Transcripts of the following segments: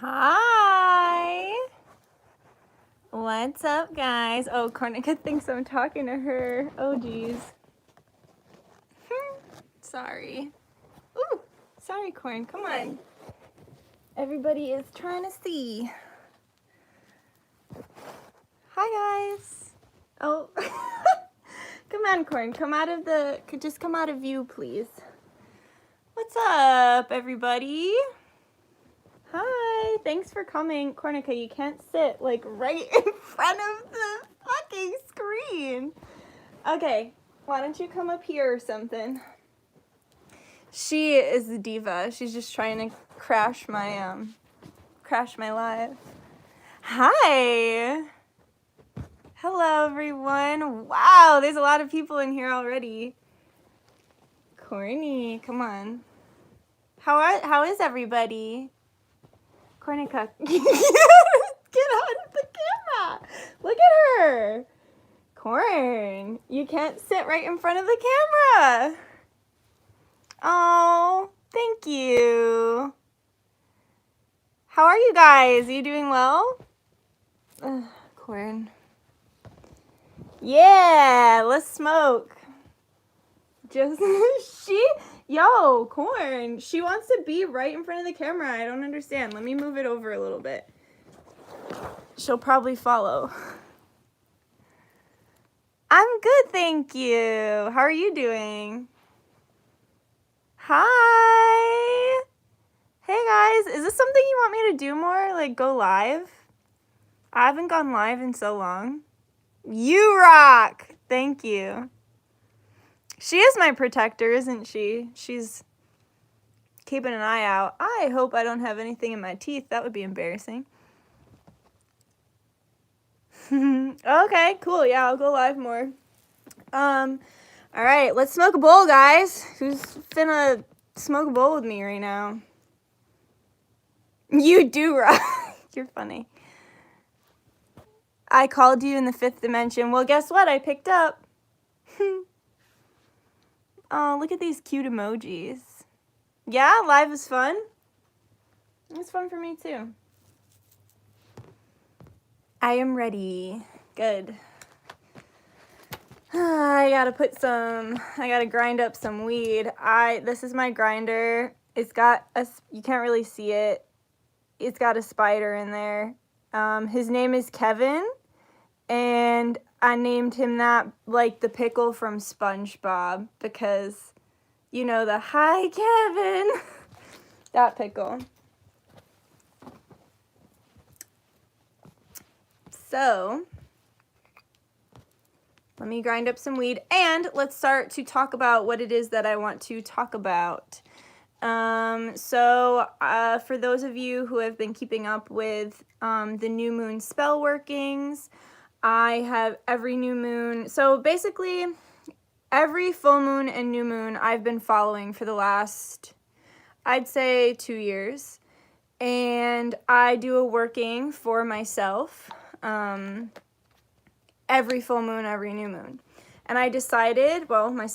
Hi. What's up, guys? Oh, Kornika thinks I'm talking to her. Oh, geez. Sorry. Ooh, sorry, Corn. Come on. Everybody is trying to see. Hi, guys. Oh. Come on, Corn. Just come out of view, please. What's up, everybody? Hi. Thanks for coming. Kornika, you can't sit, like, right in front of the fucking screen. Okay. Why don't you come up here or something? She is the diva. She's just trying to crash my live. Hi. Hello, everyone. Wow, there's a lot of people in here already. Corny, come on. How is everybody? Cornica, get out of the camera. Look at her. Corn, you can't sit right in front of the camera. Oh, thank you. How are you guys? Are you doing well? Corn. Yeah, let's smoke. Just Corn. She wants to be right in front of the camera. I don't understand. Let me move it over a little bit. She'll probably follow. I'm good, thank you. How are you doing? Hi. Hey guys, is this something you want me to do more? Like go live? I haven't gone live in so long. You rock. Thank you. She is my protector, isn't she? She's keeping an eye out. I hope I don't have anything in my teeth. That would be embarrassing. Okay, cool. Yeah, I'll go live more. All right, let's smoke a bowl, guys. Who's finna smoke a bowl with me right now? You do, rock. You're funny. I called you in the 5th dimension. Well, guess what? I picked up. Oh, look at these cute emojis. Yeah, live is fun. It's fun for me too. I am ready. Good. I gotta grind up some weed. This is my grinder. It's got you can't really see it. It's got a spider in there. His name is Kevin, and I named him that like the pickle from SpongeBob because, you know, the hi Kevin, that pickle. So, let me grind up some weed and let's start to talk about what it is that I want to talk about. For those of you who have been keeping up with the new moon spell workings, I have every new moon. So basically, every full moon and new moon I've been following for the last, I'd say, 2 years. And I do a working for myself every full moon, every new moon. And I decided, well, I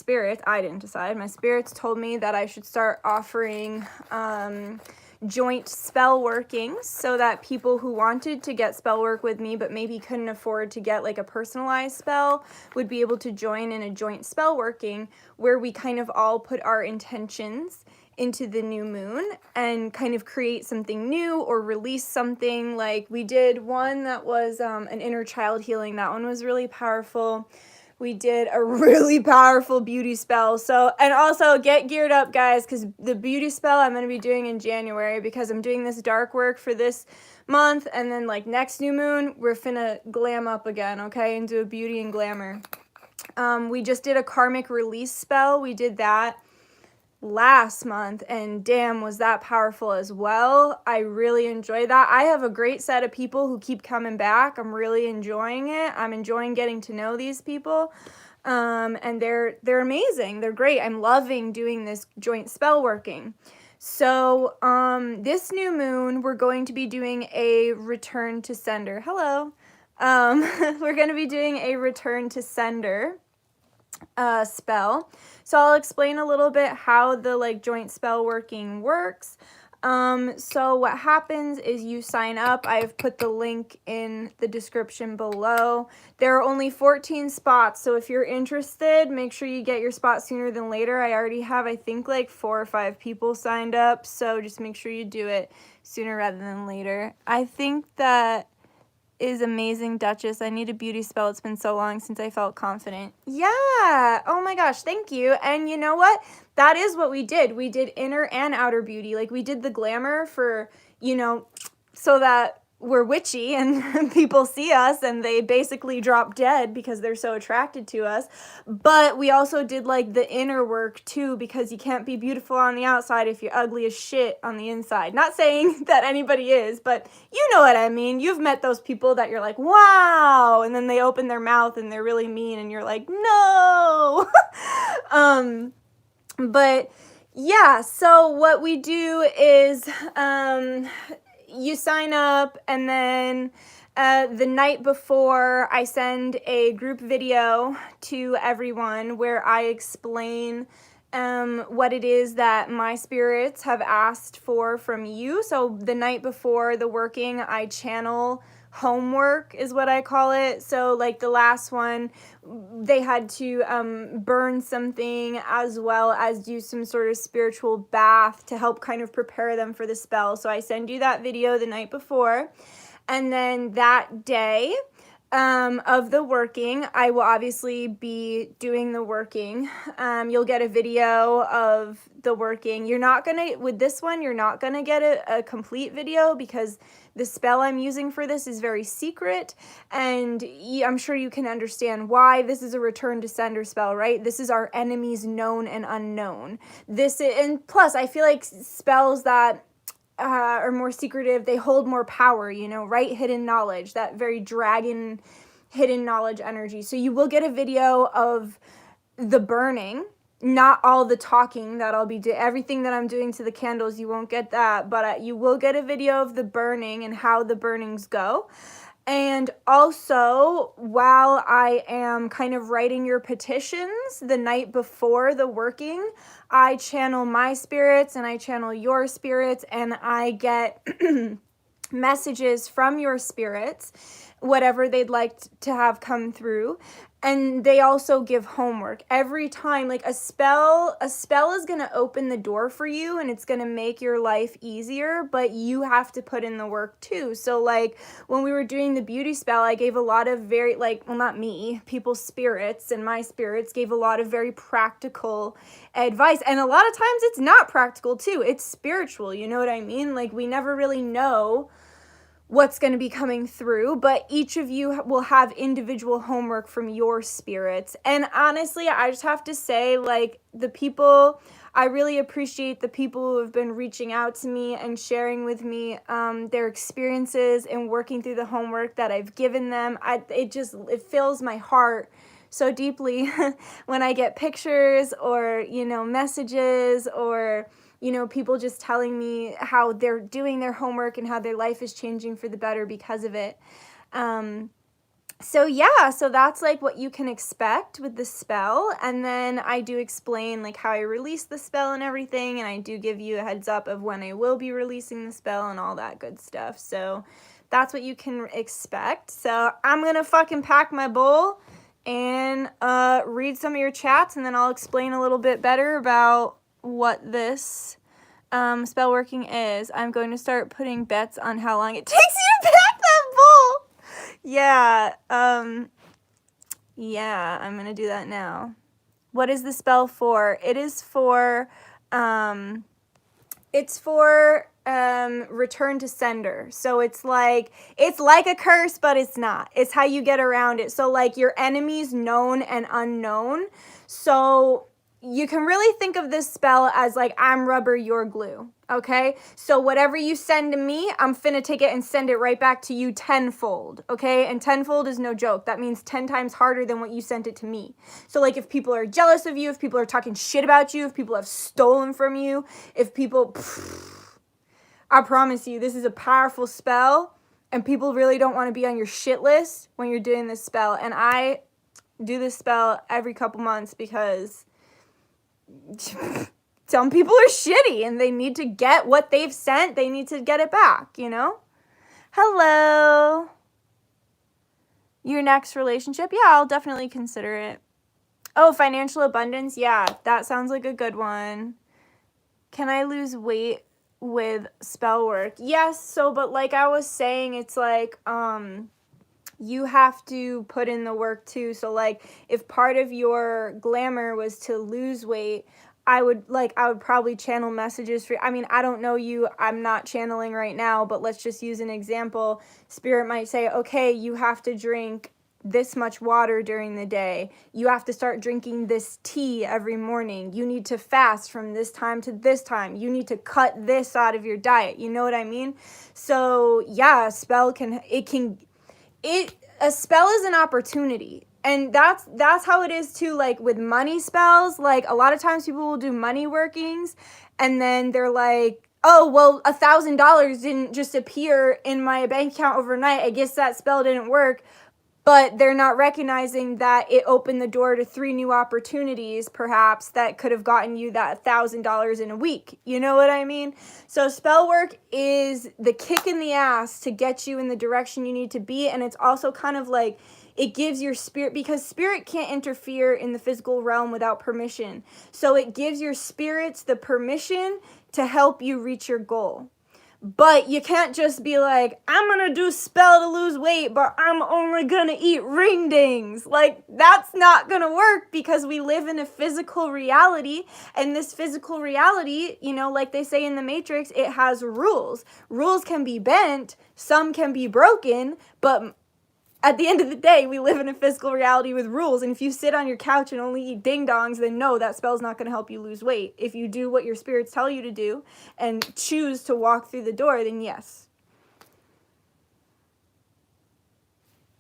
didn't decide. My spirits told me that I should start offering joint spell workings so that people who wanted to get spell work with me but maybe couldn't afford to get like a personalized spell would be able to join in a joint spell working where we kind of all put our intentions into the new moon and kind of create something new or release something. Like we did one that was an inner child healing. That one was really powerful. We did a really powerful beauty spell. So, and also get geared up, guys, because the beauty spell I'm going to be doing in January because I'm doing this dark work for this month. And then like next new moon, we're finna glam up again, okay? And do a beauty and glamour. We just did a karmic release spell. We did that last month and damn was that powerful as well. I really enjoy that. I have a great set of people who keep coming back. I'm really enjoying it. I'm enjoying getting to know these people. And they're amazing. They're great. I'm loving doing this joint spell working. So this new moon we're going to be doing a return to sender. Hello. We're going to be doing a return to sender spell. So I'll explain a little bit how the like joint spell working works. So what happens is you sign up. I've put the link in the description below. There are only 14 spots, so if you're interested, make sure you get your spot sooner than later. I already have, I think, like 4 or 5 people signed up, so just make sure you do it sooner rather than later. I think that is amazing, Duchess. I need a beauty spell. It's been so long since I felt confident. Yeah. Oh my gosh, thank you. And you know what? That is what we did. We did inner and outer beauty. Like, we did the glamour for, you know, so that we're witchy and people see us and they basically drop dead because they're so attracted to us. But we also did like the inner work too, because you can't be beautiful on the outside if you're ugly as shit on the inside. Not saying that anybody is, but you know what I mean. You've met those people that you're like, wow, and then they open their mouth and they're really mean and you're like, no. But yeah, so what we do is you sign up, and then the night before I send a group video to everyone where I explain what it is that my spirits have asked for from you. So the night before the working, I channel homework is what I call it. So like the last one, they had to burn something as well as do some sort of spiritual bath to help kind of prepare them for the spell. So I send you that video the night before, and then that day of the working, I will obviously be doing the working. You'll get a video of the working. You're not gonna, with this one, you're not gonna get a complete video because the spell I'm using for this is very secret, and I'm sure you can understand why. This is a return to sender spell, right? This is our enemies known and unknown. And plus, I feel like spells that are more secretive, they hold more power, you know, right? Hidden knowledge, that very dragon hidden knowledge energy. So you will get a video of the burning, not all the talking that I'll be doing. Everything that I'm doing to the candles, you won't get that, but you will get a video of the burning and how the burnings go. And also, while I am kind of writing your petitions the night before the working, I channel my spirits and I channel your spirits, and I get messages from your spirits, whatever they'd like to have come through. And they also give homework every time. Like a spell is going to open the door for you and it's going to make your life easier, but you have to put in the work too. So like when we were doing the beauty spell, I gave a lot of very, like, well, not me, people's spirits and my spirits gave a lot of very practical advice. And a lot of times it's not practical too. It's spiritual. You know what I mean? Like, we never really know what's going to be coming through, but each of you will have individual homework from your spirits. And honestly, I just have to say, like, the people, I really appreciate the people who have been reaching out to me and sharing with me their experiences and working through the homework that I've given them. It fills my heart so deeply when I get pictures or, you know, messages or, you know, people just telling me how they're doing their homework and how their life is changing for the better because of it. So yeah, so that's like what you can expect with the spell. And then I do explain like how I release the spell and everything. And I do give you a heads up of when I will be releasing the spell and all that good stuff. So that's what you can expect. So I'm going to fucking pack my bowl and read some of your chats, and then I'll explain a little bit better about what this spell working is. I'm going to start putting bets on how long it takes you to pack that bowl. Yeah, yeah, I'm gonna do that now. What is the spell for? It is for, return to sender. So it's like a curse, but it's not. It's how you get around it. So like your enemies known and unknown. So you can really think of this spell as like, I'm rubber, you're glue, okay? So whatever you send to me, I'm finna take it and send it right back to you tenfold, okay? And tenfold is no joke. That means 10 times harder than what you sent it to me. So like if people are jealous of you, if people are talking shit about you, if people have stolen from you, if people, I promise you, this is a powerful spell, and people really don't want to be on your shit list when you're doing this spell. And I do this spell every couple months because some people are shitty and they need to get what they've sent. They need to get it back, you know? Hello. Your next relationship? Yeah, I'll definitely consider it. Oh, financial abundance? Yeah, that sounds like a good one. Can I lose weight with spell work? Yes, so, but like I was saying, it's like, you have to put in the work too. So like if part of your glamour was to lose weight, I would probably channel messages for, I mean, I don't know you, I'm not channeling right now, but let's just use an example. Spirit might say, okay, you have to drink this much water during the day. You have to start drinking this tea every morning. You need to fast from this time to this time. You need to cut this out of your diet. You know what I mean? So yeah, a spell a spell is an opportunity. And that's how it is too, like with money spells. Like a lot of times people will do money workings and then they're like, oh, well, $1,000 didn't just appear in my bank account overnight. I guess that spell didn't work. But they're not recognizing that it opened the door to 3 new opportunities, perhaps, that could have gotten you that $1,000 in a week. You know what I mean? So spell work is the kick in the ass to get you in the direction you need to be. And it's also kind of like, it gives your spirit, because spirit can't interfere in the physical realm without permission. So it gives your spirits the permission to help you reach your goal. But you can't just be like, I'm gonna do spell to lose weight, but I'm only gonna eat ring dings. Like, that's not gonna work, because we live in a physical reality, and this physical reality, you know, like they say in the Matrix, it has rules. Rules can be bent, some can be broken, but at the end of the day, we live in a physical reality with rules. And if you sit on your couch and only eat ding-dongs, then no, that spell's not going to help you lose weight. If you do what your spirits tell you to do and choose to walk through the door, then yes.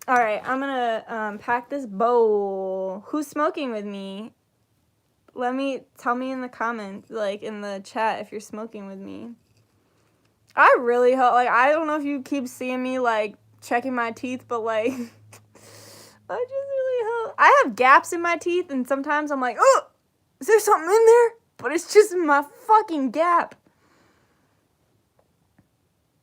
All right, I'm going to pack this bowl. Who's smoking with me? Tell me in the comments, like in the chat, if you're smoking with me. I really hope, like, I don't know if you keep seeing me, like, checking my teeth, but like I just really hope. I have gaps in my teeth and sometimes I'm like, oh, is there something in there? But it's just my fucking gap.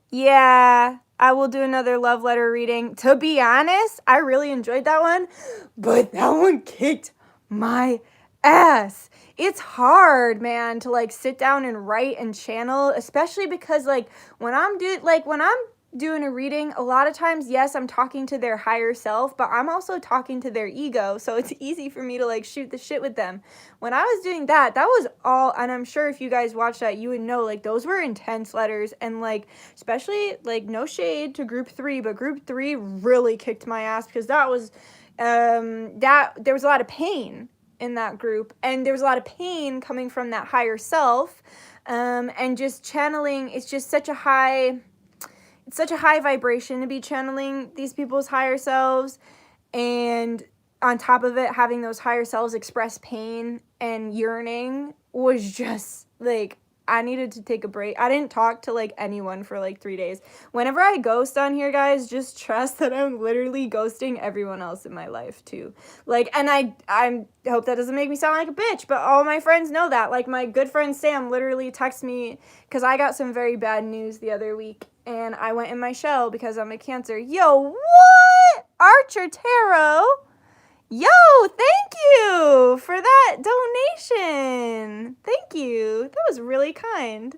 Yeah, I will do another love letter reading. To be honest, I really enjoyed that one, but that one kicked my ass. It's hard, man, to like sit down and write and channel, especially because like when I'm doing a reading, a lot of times, yes, I'm talking to their higher self, but I'm also talking to their ego, so it's easy for me to like shoot the shit with them. When I was doing that was all, and I'm sure if you guys watched that, you would know, like, those were intense letters, and like, especially, like, no shade to group 3, but group 3 really kicked my ass, because that was, there was a lot of pain in that group, and there was a lot of pain coming from that higher self, and just channeling, it's just such a high vibration to be channeling these people's higher selves, and on top of it, having those higher selves express pain and yearning was just like, I needed to take a break. I didn't talk to like anyone for like 3 days. Whenever I ghost on here, guys, just trust that I'm literally ghosting everyone else in my life too. Like, and I hope that doesn't make me sound like a bitch, but all my friends know that. Like, my good friend Sam literally texted me because I got some very bad news the other week, and I went in my shell because I'm a Cancer. Yo, what? Archer Tarot? Yo, thank you for that donation. Thank you. That was really kind.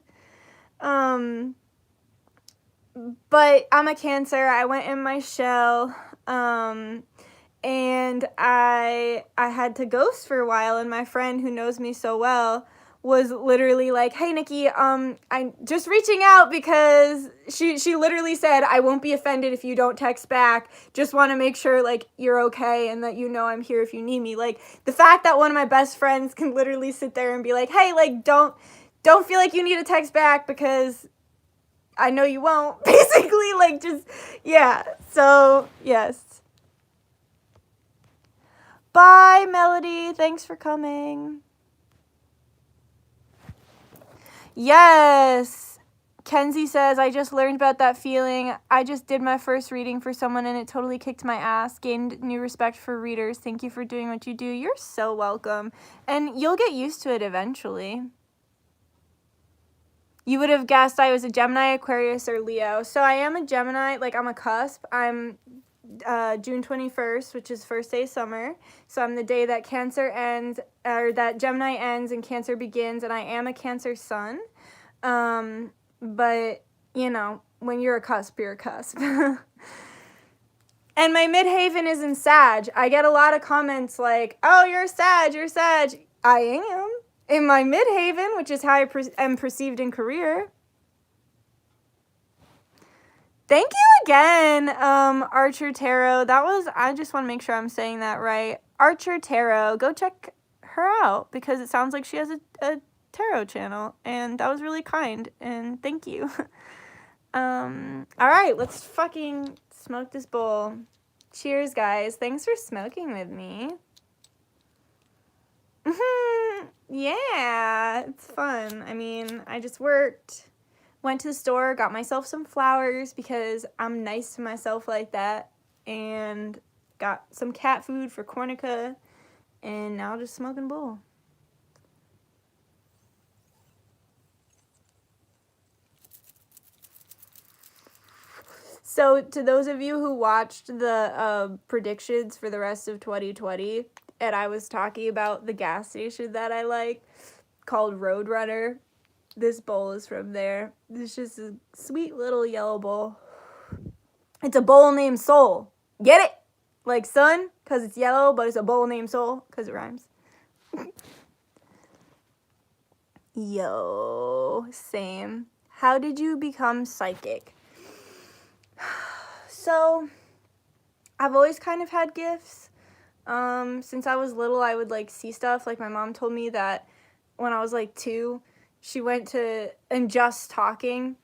But I'm a Cancer. I went in my shell. And I had to ghost for a while, and my friend who knows me so well was literally like, hey, Nikki, I'm just reaching out because she literally said, I won't be offended if you don't text back. Just want to make sure, like, you're okay and that you know I'm here if you need me. Like, the fact that one of my best friends can literally sit there and be like, hey, like, don't feel like you need to text back because I know you won't. Basically, like, just, yeah. So, yes. Bye, Melody. Thanks for coming. Yes. Kenzie says, I just learned about that feeling. I just did my first reading for someone and it totally kicked my ass. Gained new respect for readers. Thank you for doing what you do. You're so welcome. And you'll get used to it eventually. You would have guessed I was a Gemini, Aquarius, or Leo. So I am a Gemini, like I'm a cusp. I'm June 21st, which is first day of summer. So I'm the day that Cancer ends, or that Gemini ends and Cancer begins, and I am a Cancer sun. But, you know, when you're a cusp, you're a cusp. And my midhaven is in Sag. I get a lot of comments like, oh, you're Sag, you're Sag. I am. In my midhaven, which is how I am perceived in career. Thank you again, Archer Tarot. That was, I just want to make sure I'm saying that right. Archer Tarot. Go check her out because it sounds like she has a tarot channel. And that was really kind. And thank you. Alright, let's fucking smoke this bowl. Cheers, guys. Thanks for smoking with me. Yeah, it's fun. I mean, I just worked, went to the store, got myself some flowers because I'm nice to myself like that, and got some cat food for Cornica, and now just smoking bowl. So, to those of you who watched the predictions for the rest of 2020, and I was talking about the gas station that I like, called Roadrunner, this bowl is from there. It's just a sweet little yellow bowl. It's a bowl named Soul. Get it? Like sun, because it's yellow, but it's a bowl named Soul, because it rhymes. Yo, same. How did you become psychic? So, I've always kind of had gifts. Since I was little, I would, like, see stuff. Like, my mom told me that when I was, like, 2, she went to, and just talking,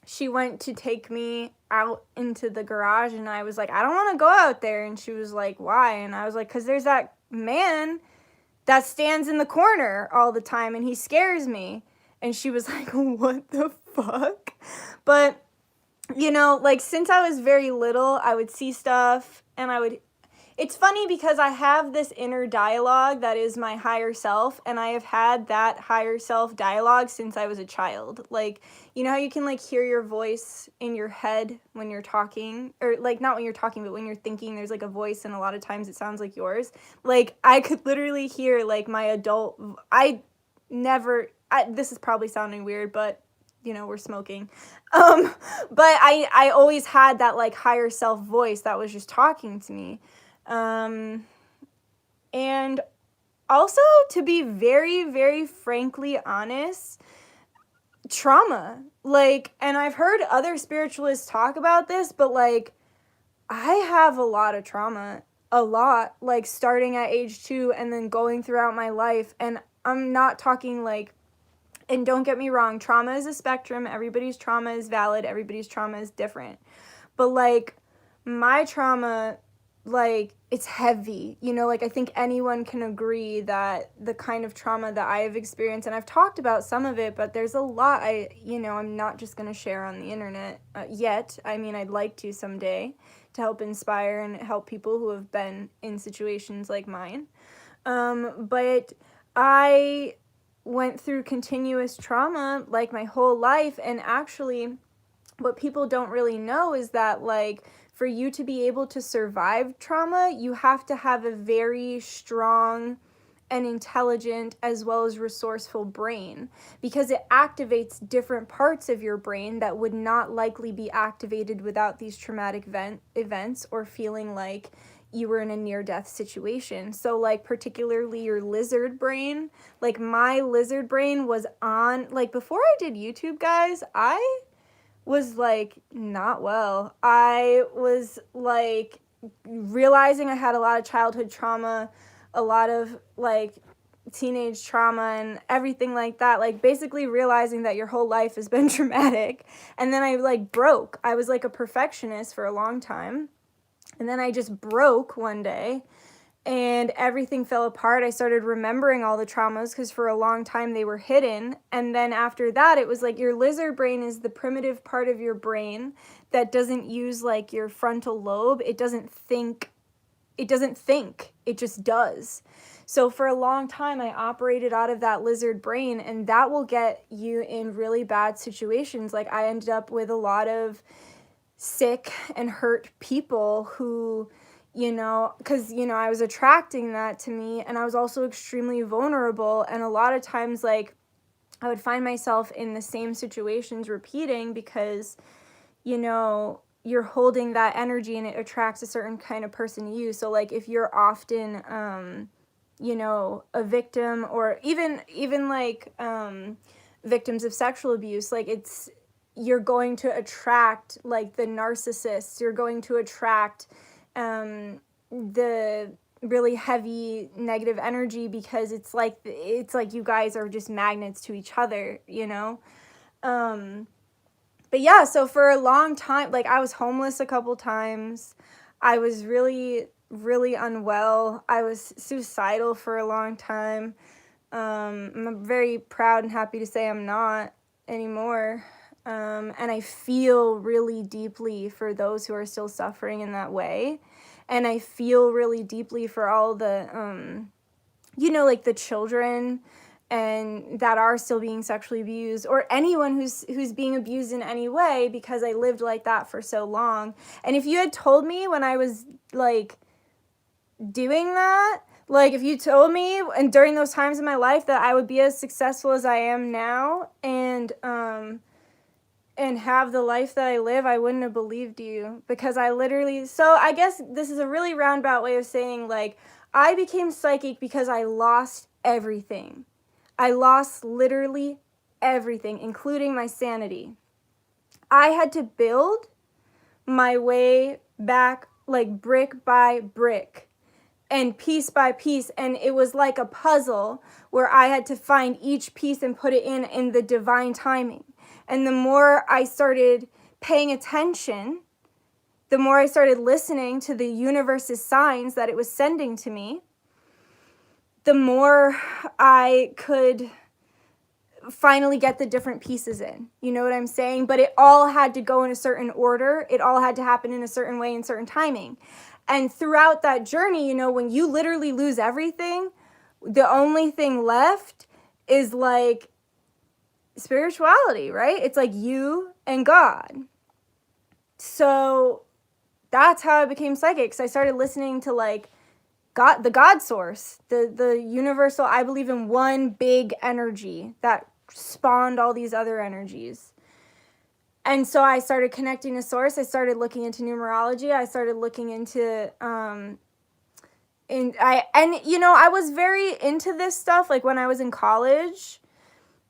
she went to take me out into the garage, and I was like, I don't want to go out there. And she was like, why? And I was like, because there's that man that stands in the corner all the time, and he scares me. And she was like, what the fuck? But, you know, like, since I was very little, I would see stuff, and it's funny because I have this inner dialogue that is my higher self, and I have had that higher self dialogue since I was a child. Like, you know how you can, like, hear your voice in your head when you're talking? Or, like, not when you're talking, but when you're thinking, there's, like, a voice, and a lot of times it sounds like yours. Like, I could literally hear, like, my adult... this is probably sounding weird, but... you know, we're smoking. But I always had that, like, higher self voice that was just talking to me. And also, to be very, very frankly honest, trauma. Like, and I've heard other spiritualists talk about this, but, like, I have a lot of trauma. A lot. Like, starting at age 2 and then going throughout my life. And I'm not talking, like, and don't get me wrong, trauma is a spectrum. Everybody's trauma is valid. Everybody's trauma is different. But, like, my trauma, like, it's heavy. You know, like, I think anyone can agree that the kind of trauma that I have experienced, and I've talked about some of it, but there's a lot I'm not just going to share on the internet yet. I mean, I'd like to someday to help inspire and help people who have been in situations like mine. But I went through continuous trauma like my whole life, and actually what people don't really know is that, like, for you to be able to survive trauma, you have to have a very strong and intelligent as well as resourceful brain, because it activates different parts of your brain that would not likely be activated without these traumatic events or feeling like you were in a near-death situation. So, like, particularly your lizard brain, like, my lizard brain was on, like, before I did YouTube, guys, I was, like, not well. I was, like, realizing I had a lot of childhood trauma, a lot of, like, teenage trauma and everything like that, like, basically realizing that your whole life has been traumatic. And then I, like, broke. I was, like, a perfectionist for a long time. And then I just broke one day and everything fell apart. I started remembering all the traumas because for a long time they were hidden. And then after that, it was like your lizard brain is the primitive part of your brain that doesn't use, like, your frontal lobe. It doesn't think. It just does. So for a long time, I operated out of that lizard brain, and that will get you in really bad situations. Like, I ended up with a lot of sick and hurt people who, because, I was attracting that to me, and I was also extremely vulnerable. And a lot of times, like, I would find myself in the same situations repeating because, you're holding that energy and it attracts a certain kind of person to you. So, like, if you're often, a victim, or even like victims of sexual abuse, like, you're going to attract like the narcissists, you're going to attract the really heavy negative energy, because it's like you guys are just magnets to each other. But yeah, so for a long time, like, I was homeless a couple times. I was really, really unwell. I was suicidal for a long time. I'm very proud and happy to say I'm not anymore. And I feel really deeply for those who are still suffering in that way. And I feel really deeply for all the, like, the children and that are still being sexually abused, or anyone who's being abused in any way, because I lived like that for so long. And if you had told me when I was like doing that, like, if you told me and during those times in my life that I would be as successful as I am now, and have the life that I live, I wouldn't have believed you, because so I guess this is a really roundabout way of saying, like, I became psychic because I lost everything. I lost literally everything, including my sanity. I had to build my way back, like, brick by brick and piece by piece. And it was like a puzzle where I had to find each piece and put it in the divine timing. And the more I started paying attention, the more I started listening to the universe's signs that it was sending to me, the more I could finally get the different pieces in. You know what I'm saying? But it all had to go in a certain order. It all had to happen in a certain way, in certain timing. And throughout that journey, when you literally lose everything, the only thing left is like spirituality, right? It's like you and God. So that's how I became psychic. So I started listening to, like, God, the God source, the universal. I believe in one big energy that spawned all these other energies. And so I started connecting to source. I started looking into numerology. I started looking into I was very into this stuff, like, when I was in college,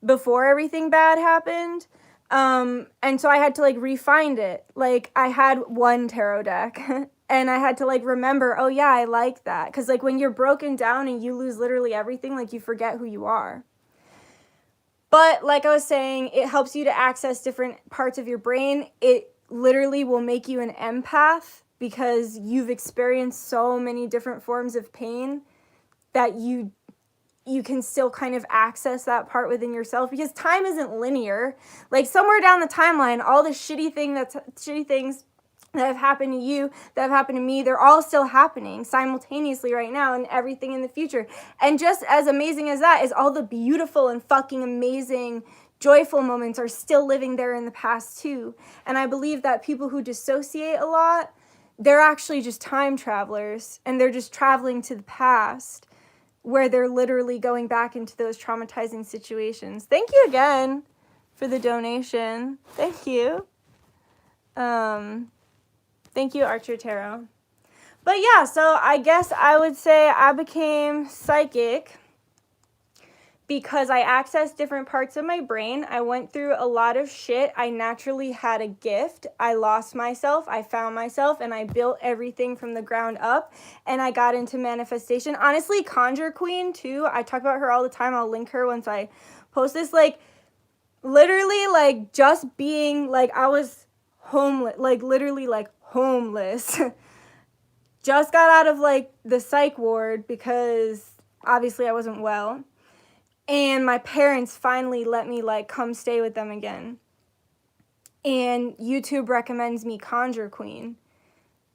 before everything bad happened. And so I had to, like, refine it. Like, I had one tarot deck and I had to, like, remember, oh yeah, I like that. 'Cause, like, when you're broken down and you lose literally everything, like, you forget who you are. But like I was saying, it helps you to access different parts of your brain. It literally will make you an empath, because you've experienced so many different forms of pain that you can still kind of access that part within yourself, because time isn't linear. Like, somewhere down the timeline, all the shitty things that have happened to you, that have happened to me, they're all still happening simultaneously right now, and everything in the future. And just as amazing as that is, all the beautiful and fucking amazing, joyful moments are still living there in the past too. And I believe that people who dissociate a lot, they're actually just time travelers, and they're just traveling to the past, where they're literally going back into those traumatizing situations. Thank you again for the donation. Thank you. Thank you, Archer Tarot. But yeah, so I guess I would say I became psychic because I accessed different parts of my brain. I went through a lot of shit. I naturally had a gift. I lost myself. I found myself, and I built everything from the ground up, and I got into manifestation. Honestly, Conjure Queen too. I talk about her all the time. I'll link her once I post this. Like, literally, like, just being, like, I was homeless, like, literally, like, homeless. Just got out of, like, the psych ward because obviously I wasn't well. And my parents finally let me, like, come stay with them again. And YouTube recommends me Conjure Queen.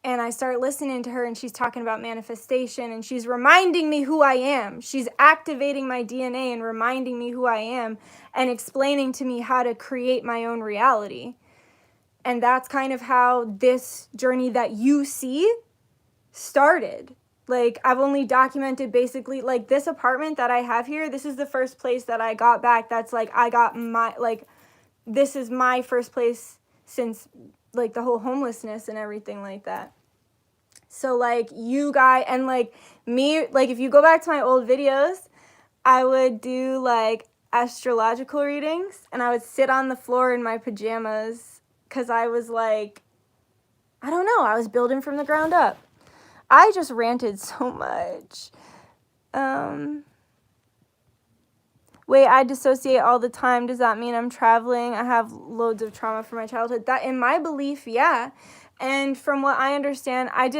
and I start listening to her, and she's talking about manifestation, and she's reminding me who I am. She's activating my DNA and reminding me who I am and explaining to me how to create my own reality. And that's kind of how this journey that you see started. Like, I've only documented basically, like, this apartment that I have here, this is the first place that I got back. That's like, I got my, like, this is my first place since, like, the whole homelessness and everything like that. So, like, you guys, and, like, me, like, if you go back to my old videos, I would do, like, astrological readings, and I would sit on the floor in my pajamas, because I was, like, I don't know, I was building from the ground up. I just ranted so much. Wait, I dissociate all the time. Does that mean I'm traveling? I have loads of trauma from my childhood. That, in my belief, yeah. And from what I understand, I've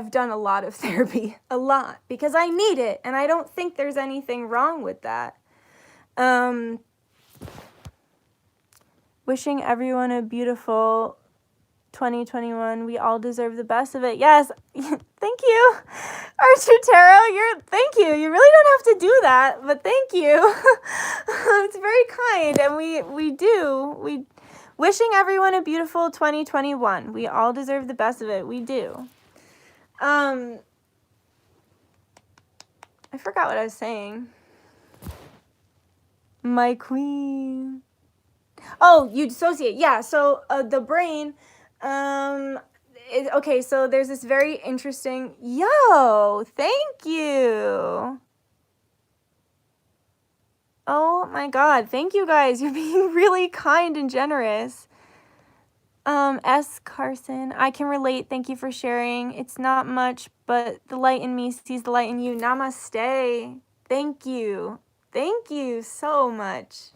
done a lot of therapy. A lot. Because I need it. And I don't think there's anything wrong with that. Wishing everyone a beautiful 2021. We all deserve the best of it. Yes. Thank you, Archer Tarot. Thank you. You really don't have to do that, but thank you. It's very kind, and we do. Wishing everyone a beautiful 2021. We all deserve the best of it. We do. I forgot what I was saying. My queen. Oh, you dissociate. Yeah, so the brain, okay, so there's this very interesting, thank you. Oh my God, thank you guys. You're being really kind and generous. S. Carson, I can relate. Thank you for sharing. It's not much, but the light in me sees the light in you. Namaste. Thank you. Thank you so much.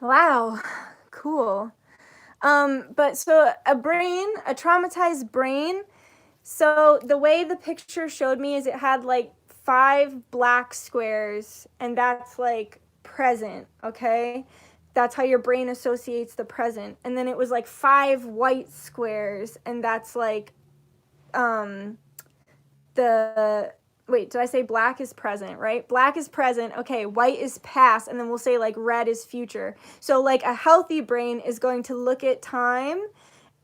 Wow, cool. But so a traumatized brain. So the way the picture showed me is it had like 5 black squares, and that's like present, okay? That's how your brain associates the present. And then it was like 5 white squares, and that's like wait, did I say black is present, right? Black is present. Okay, white is past, and then we'll say like red is future. So like a healthy brain is going to look at time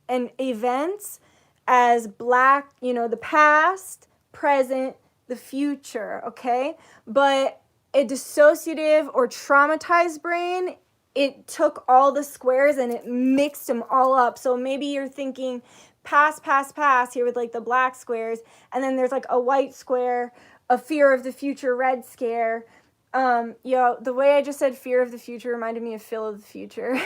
and events as black, the past, present, the future, okay? But a dissociative or traumatized brain, it took all the squares and it mixed them all up. So maybe you're thinking past here with like the black squares, and then there's like a white square, a fear of the future red scare. The way I just said fear of the future reminded me of Phil of the future.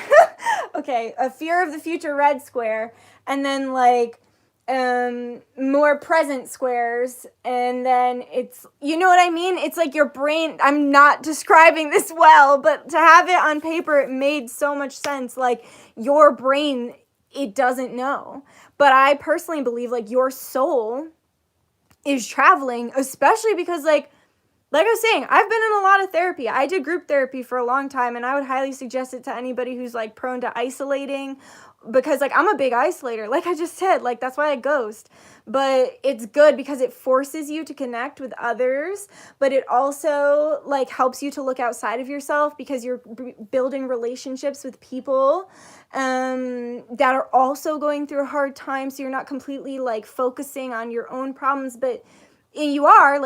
Okay, a fear of the future red square, and then like more present squares, and then it's, you know what I mean? It's like your brain, I'm not describing this well, but to have it on paper, it made so much sense. Like your brain, it doesn't know. But I personally believe like your soul is traveling, especially because like I was saying, I've been in a lot of therapy. I did group therapy for a long time, and I would highly suggest it to anybody who's like prone to isolating, because like I'm a big isolator. Like I just said, like that's why I ghost. But it's good because it forces you to connect with others, but it also like helps you to look outside of yourself, because you're building relationships with people that are also going through a hard time. So you're not completely like focusing on your own problems, but you are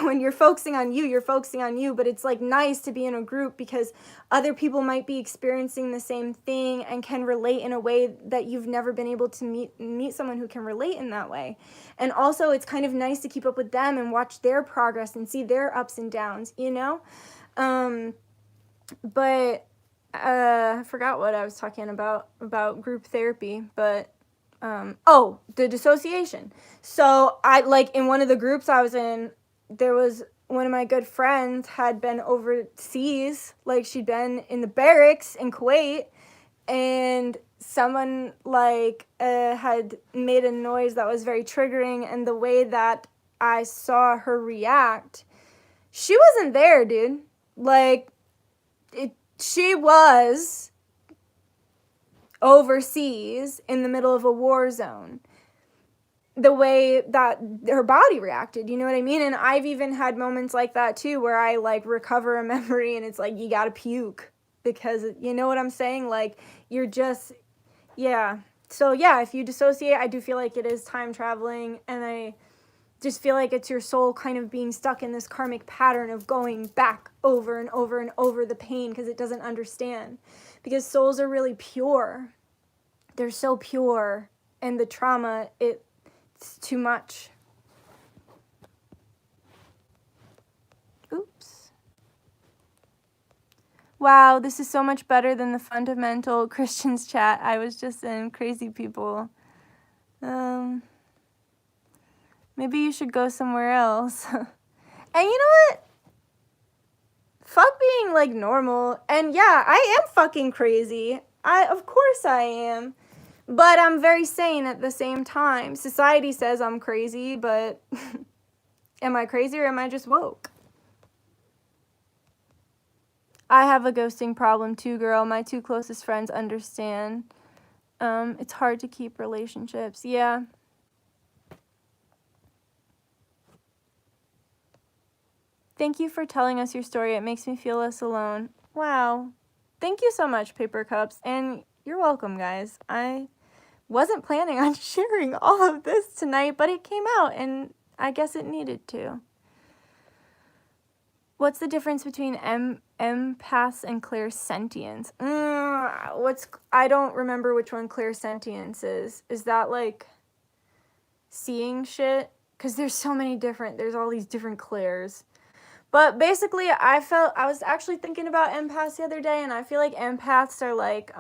when you're focusing on you, but it's like nice to be in a group because other people might be experiencing the same thing and can relate in a way that you've never been able to meet someone who can relate in that way. And also it's kind of nice to keep up with them and watch their progress and see their ups and downs, but I forgot what I was talking about group therapy, but the dissociation. So I, like, in one of the groups I was in, there was one of my good friends had been overseas, like she'd been in the barracks in Kuwait, and someone like had made a noise that was very triggering, and the way that I saw her react, she wasn't there, dude. Like she was overseas in the middle of a war zone. The way that her body reacted, you know what I mean? And I've even had moments like that too, where I like recover a memory and it's like, you gotta puke because, you know what I'm saying? Like, you're just, yeah. So yeah, if you dissociate, I do feel like it is time traveling, and I just feel like it's your soul kind of being stuck in this karmic pattern of going back over and over and over the pain because it doesn't understand. Because souls are really pure. They're so pure, and the trauma, it's too much. Oops. Wow, this is so much better than the fundamental Christians chat I was just in. Crazy people. Maybe you should go somewhere else. And you know what? Fuck being like normal. And yeah, I am fucking crazy. Of course I am. But I'm very sane at the same time. Society says I'm crazy, but am I crazy or am I just woke? I have a ghosting problem too, girl. My 2 closest friends understand. It's hard to keep relationships. Yeah. Thank you for telling us your story. It makes me feel less alone. Wow. Thank you so much, Paper Cups. And you're welcome, guys. I wasn't planning on sharing all of this tonight, but it came out, and I guess it needed to. What's the difference between empaths and clairsentience? I don't remember which one clairsentience is. Is that like seeing shit? Because there's all these different clairs. But basically, I was actually thinking about empaths the other day, and I feel like empaths are like,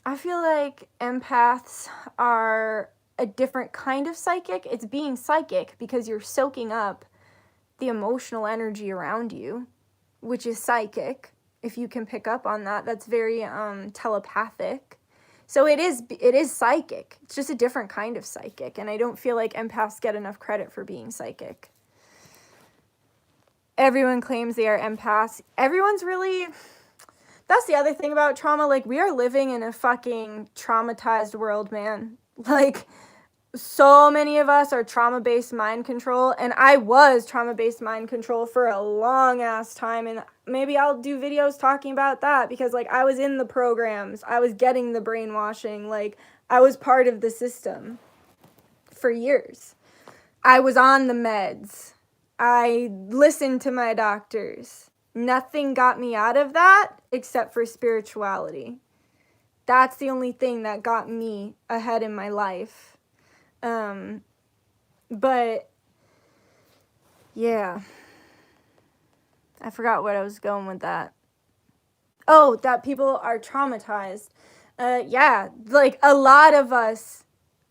I feel like empaths are a different kind of psychic. It's being psychic because you're soaking up the emotional energy around you, which is psychic. If you can pick up on that, that's very telepathic. So it is psychic. It's just a different kind of psychic, and I don't feel like empaths get enough credit for being psychic. Everyone claims they are empaths. That's the other thing about trauma. Like, we are living in a fucking traumatized world, man. Like, so many of us are trauma-based mind control, and I was trauma-based mind control for a long ass time, and maybe I'll do videos talking about that because, like, I was in the programs. I was getting the brainwashing. Like, I was part of the system for years. I was on the meds. I listened to my doctors. Nothing got me out of that except for spirituality. That's the only thing that got me ahead in my life. But yeah, I forgot what I was going with that. Oh, that people are traumatized. Yeah, like a lot of us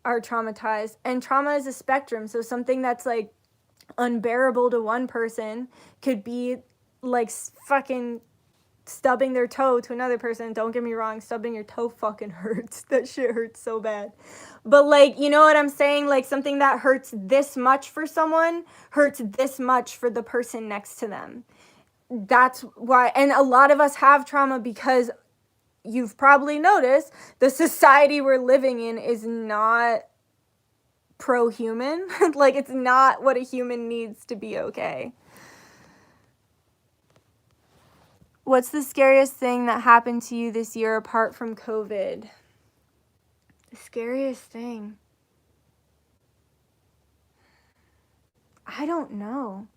are traumatized, and trauma is a spectrum. So something that's like unbearable to one person could be like fucking stubbing their toe to another person. Don't get me wrong, stubbing your toe fucking hurts. That shit hurts so bad. But like, you know what I'm saying? Like, something that hurts this much for someone hurts this much for the person next to them. That's why, and a lot of us have trauma because you've probably noticed the society we're living in is not pro-human. Like, it's not what a human needs to be okay. What's the scariest thing that happened to you this year apart from COVID? The scariest thing? I don't know.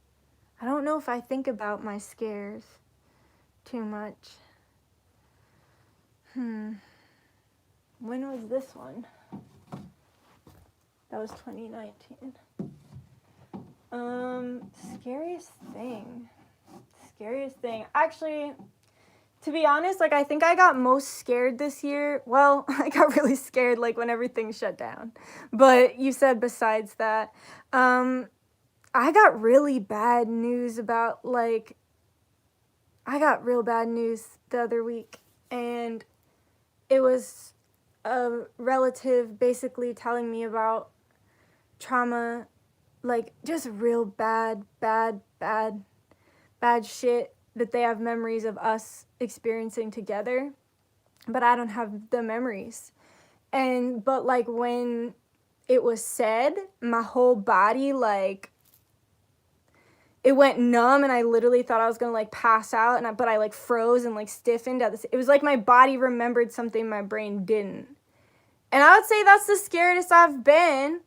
I don't know if I think about my scares too much. When was this one? That was 2019. Scariest thing. Actually, to be honest, like, I think I got most scared this year. Well, I got really scared, like, when everything shut down. But you said besides that, I got really bad news about, like, I got real bad news the other week. And it was a relative basically telling me about trauma, like, just real bad shit that they have memories of us experiencing together. but I don't have the memories. But like when it was said, my whole body, like, it went numb, and I literally thought I was gonna like pass out, but I like froze and like stiffened at this. It was like my body remembered something my brain didn't. And I would say that's the scariest I've been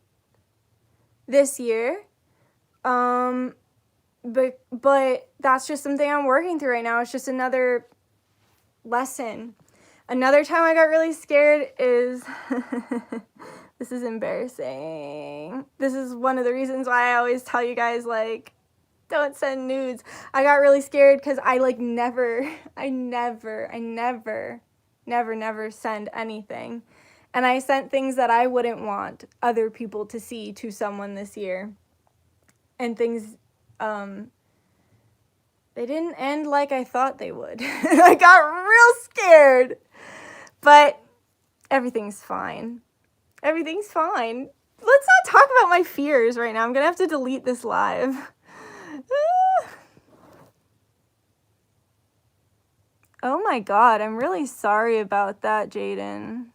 this year. But that's just something I'm working through right now. It's just another lesson. Another time I got really scared is this is embarrassing. This is one of the reasons why I always tell you guys, like, don't send nudes. I got really scared because I like never send anything. And I sent things that I wouldn't want other people to see to someone this year. And things, they didn't end like I thought they would. I got real scared. But everything's fine. Everything's fine. Let's not talk about my fears right now. I'm going to have to delete this live. Oh my God, I'm really sorry about that, Jaden.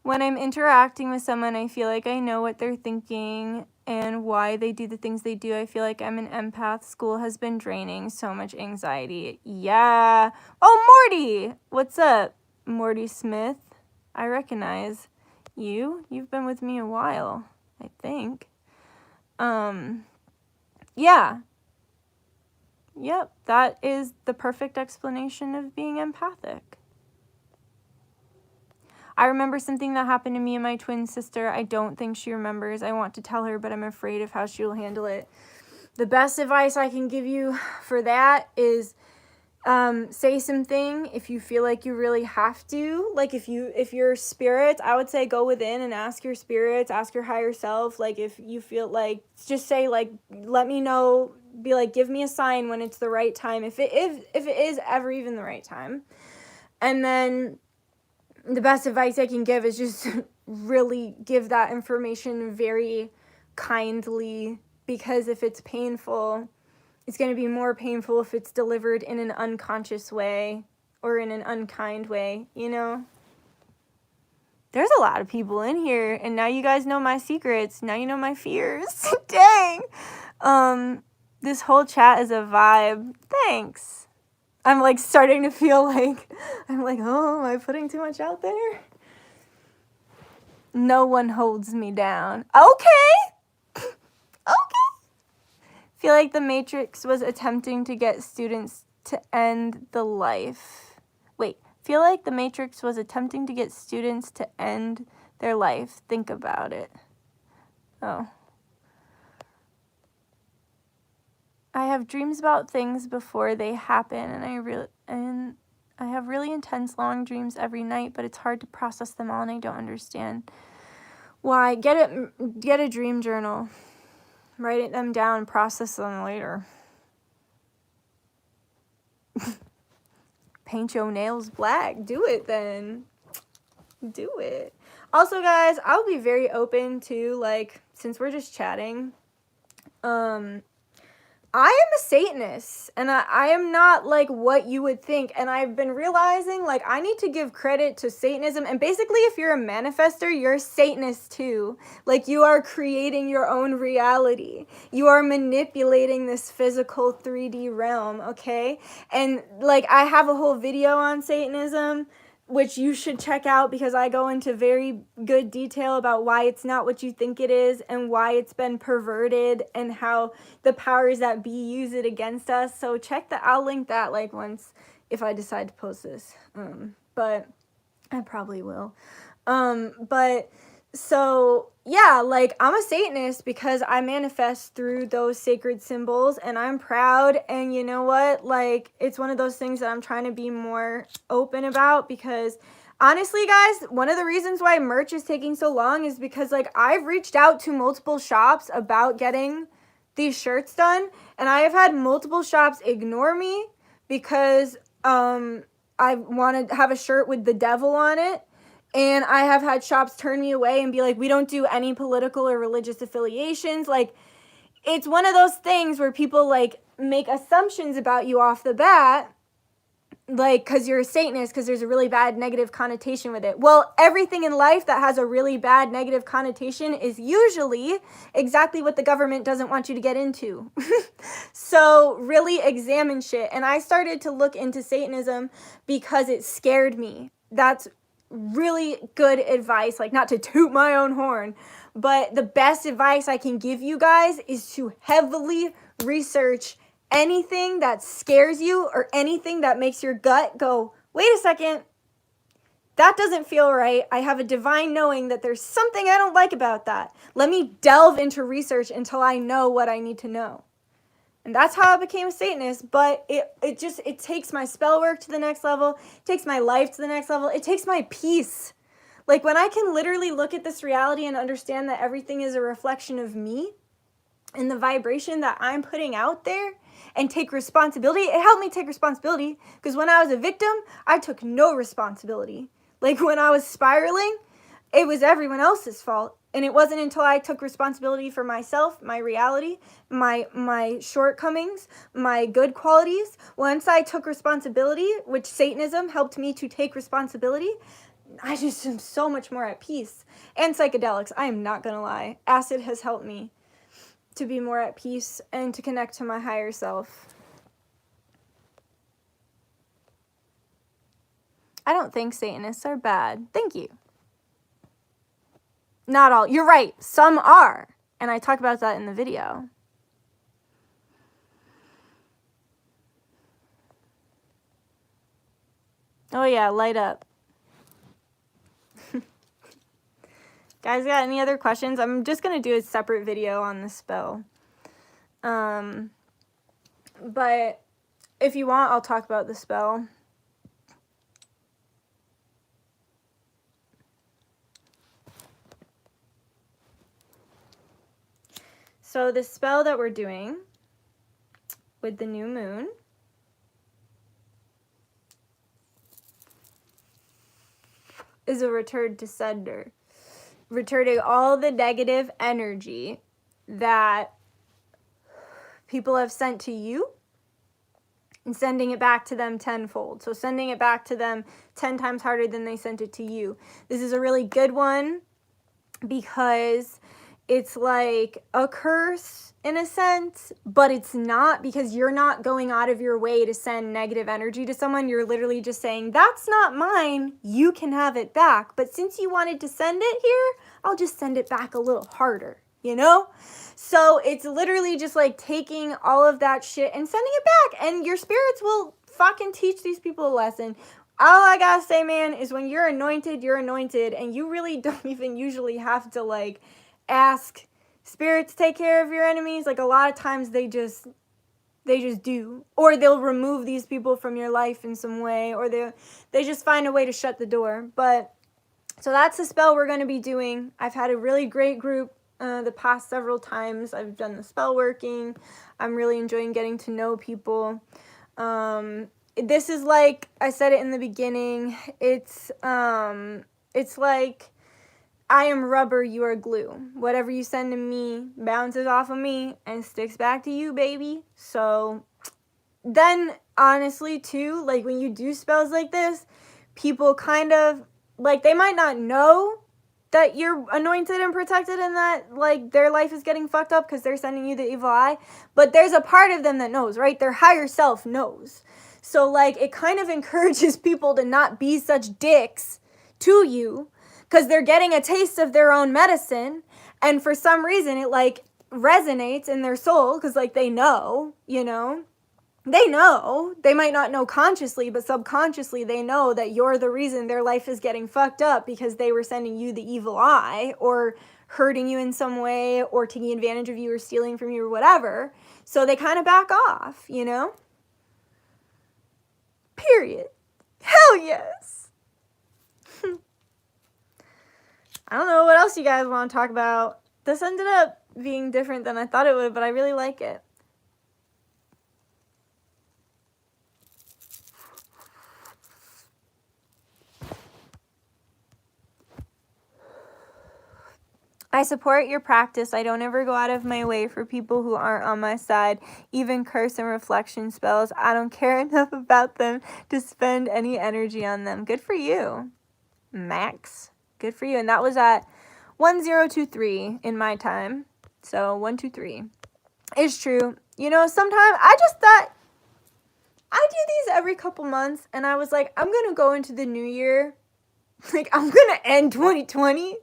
When I'm interacting with someone, I feel like I know what they're thinking and why they do the things they do. I feel like I'm an empath. School has been draining. So much anxiety. Yeah. Oh, Morty. What's up? Morty Smith. I recognize you. You've been with me a while, I think. Yeah. Yep, that is the perfect explanation of being empathic. I remember something that happened to me and my twin sister. I don't think she remembers. I want to tell her, but I'm afraid of how she will handle it. The best advice I can give you for that is say something if you feel like you really have to. Like if you're spirit, I would say go within and ask your spirits, ask your higher self. Like if you feel like, just say like, let me know, be like, give me a sign when it's the right time. If it is ever even the right time. And then the best advice I can give is just really give that information very kindly, because if it's painful, it's going to be more painful if it's delivered in an unconscious way or in an unkind way, you know? There's a lot of people in here, and now you guys know my secrets. Now you know my fears. Dang. This whole chat is a vibe. Thanks. I'm like starting to feel like, I'm like, oh, am I putting too much out there? No one holds me down. Okay. Okay. Feel like the Matrix was attempting to get students to end the life. Feel like the Matrix was attempting to get students to end their life. Think about it. Oh. I have dreams about things before they happen, and I have really intense long dreams every night, but it's hard to process them all, and I don't understand why. Get a dream journal. Write them down, process them later. Paint your nails black. Do it then. Do it. Also, guys, I'll be very open to, like, since we're just chatting, I am a Satanist, and I am not, like, what you would think, and I've been realizing, like, I need to give credit to Satanism, and basically, if you're a manifester, you're a Satanist, too. Like, you are creating your own reality. You are manipulating this physical 3D realm, okay? And, like, I have a whole video on Satanism, which you should check out, because I go into very good detail about why it's not what you think it is and why it's been perverted and how the powers that be use it against us. So I'll link that like once if I decide to post this. But I probably will. So yeah, like I'm a Satanist because I manifest through those sacred symbols and I'm proud, and you know what, like it's one of those things that I'm trying to be more open about, because honestly guys, one of the reasons why merch is taking so long is because like I've reached out to multiple shops about getting these shirts done, and I have had multiple shops ignore me because I want to have a shirt with the devil on it. And I have had shops turn me away and be like, we don't do any political or religious affiliations. Like, it's one of those things where people, like, make assumptions about you off the bat. like, because you're a Satanist, because there's a really bad negative connotation with it. Well, everything in life that has a really bad negative connotation is usually exactly what the government doesn't want you to get into. So really examine shit. And I started to look into Satanism because it scared me. That's really good advice, like, not to toot my own horn, but the best advice I can give you guys is to heavily research anything that scares you or anything that makes your gut go, wait a second, that doesn't feel right. I have a divine knowing that there's something I don't like about that. Let me delve into research until I know what I need to know. And that's how I became a Satanist, but it takes my spell work to the next level, it takes my life to the next level, it takes my peace. Like, when I can literally look at this reality and understand that everything is a reflection of me and the vibration that I'm putting out there, and take responsibility. It helped me take responsibility, because when I was a victim, I took no responsibility. Like, when I was spiraling, it was everyone else's fault. And it wasn't until I took responsibility for myself, my reality, my shortcomings, my good qualities. Once I took responsibility, which Satanism helped me to take responsibility, I just am so much more at peace. And psychedelics, I am not gonna lie. Acid has helped me to be more at peace and to connect to my higher self. I don't think Satanists are bad. Thank you. Not all. You're right. Some are. And I talk about that in the video. Oh yeah, light up. Guys, got any other questions? I'm just going to do a separate video on the spell. But if you want, I'll talk about the spell. So the spell that we're doing with the new moon is a return to sender. Returning all the negative energy that people have sent to you and sending it back to them tenfold. So sending it back to them 10 times harder than they sent it to you. This is a really good one because it's like a curse in a sense, but it's not, because you're not going out of your way to send negative energy to someone. You're literally just saying, that's not mine, you can have it back. But since you wanted to send it here, I'll just send it back a little harder, you know? So it's literally just like taking all of that shit and sending it back, and your spirits will fucking teach these people a lesson. All I gotta say, man, is when you're anointed, and you really don't even usually have to like ask spirit to take care of your enemies. Like, a lot of times they just do, or they'll remove these people from your life in some way, or they just find a way to shut the door. But so that's the spell we're going to be doing. I've had a really great group the past several times. I've done the spell working. I'm really enjoying getting to know people. This is like I said it in the beginning. It's like, I am rubber, you are glue. Whatever you send to me bounces off of me and sticks back to you, baby. So then, honestly, too, like, when you do spells like this, people kind of, like, they might not know that you're anointed and protected and that, like, their life is getting fucked up because they're sending you the evil eye. But there's a part of them that knows, right? Their higher self knows. So, like, it kind of encourages people to not be such dicks to you, because they're getting a taste of their own medicine, and for some reason it like resonates in their soul, because like they know, you know, they might not know consciously, but subconsciously they know that you're the reason their life is getting fucked up, because they were sending you the evil eye or hurting you in some way or taking advantage of you or stealing from you or whatever. So they kind of back off, you know? Period. Hell yes. I don't know what else you guys want to talk about. This ended up being different than I thought it would, but I really like it. I support your practice. I don't ever go out of my way for people who aren't on my side, even curse and reflection spells. I don't care enough about them to spend any energy on them. Good for you, Max. Good for you. And that was at 1023 in my time. So 123. It's true. You know, sometimes I just thought I do these every couple months, and I was like, I'm going to go into the new year. Like, I'm going to end 2020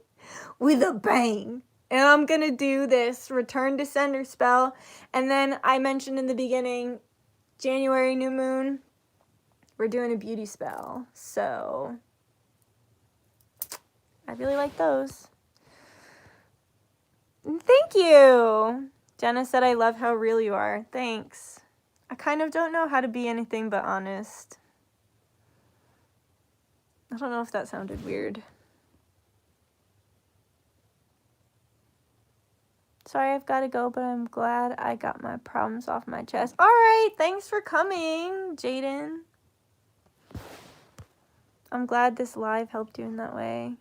with a bang. And I'm going to do this return to sender spell. And then I mentioned in the beginning, January new moon, we're doing a beauty spell. So I really like those. Thank you. Jenna said, I love how real you are. Thanks. I kind of don't know how to be anything but honest. I don't know if that sounded weird. Sorry, I've got to go, but I'm glad I got my problems off my chest. All right, thanks for coming, Jaden. I'm glad this live helped you in that way.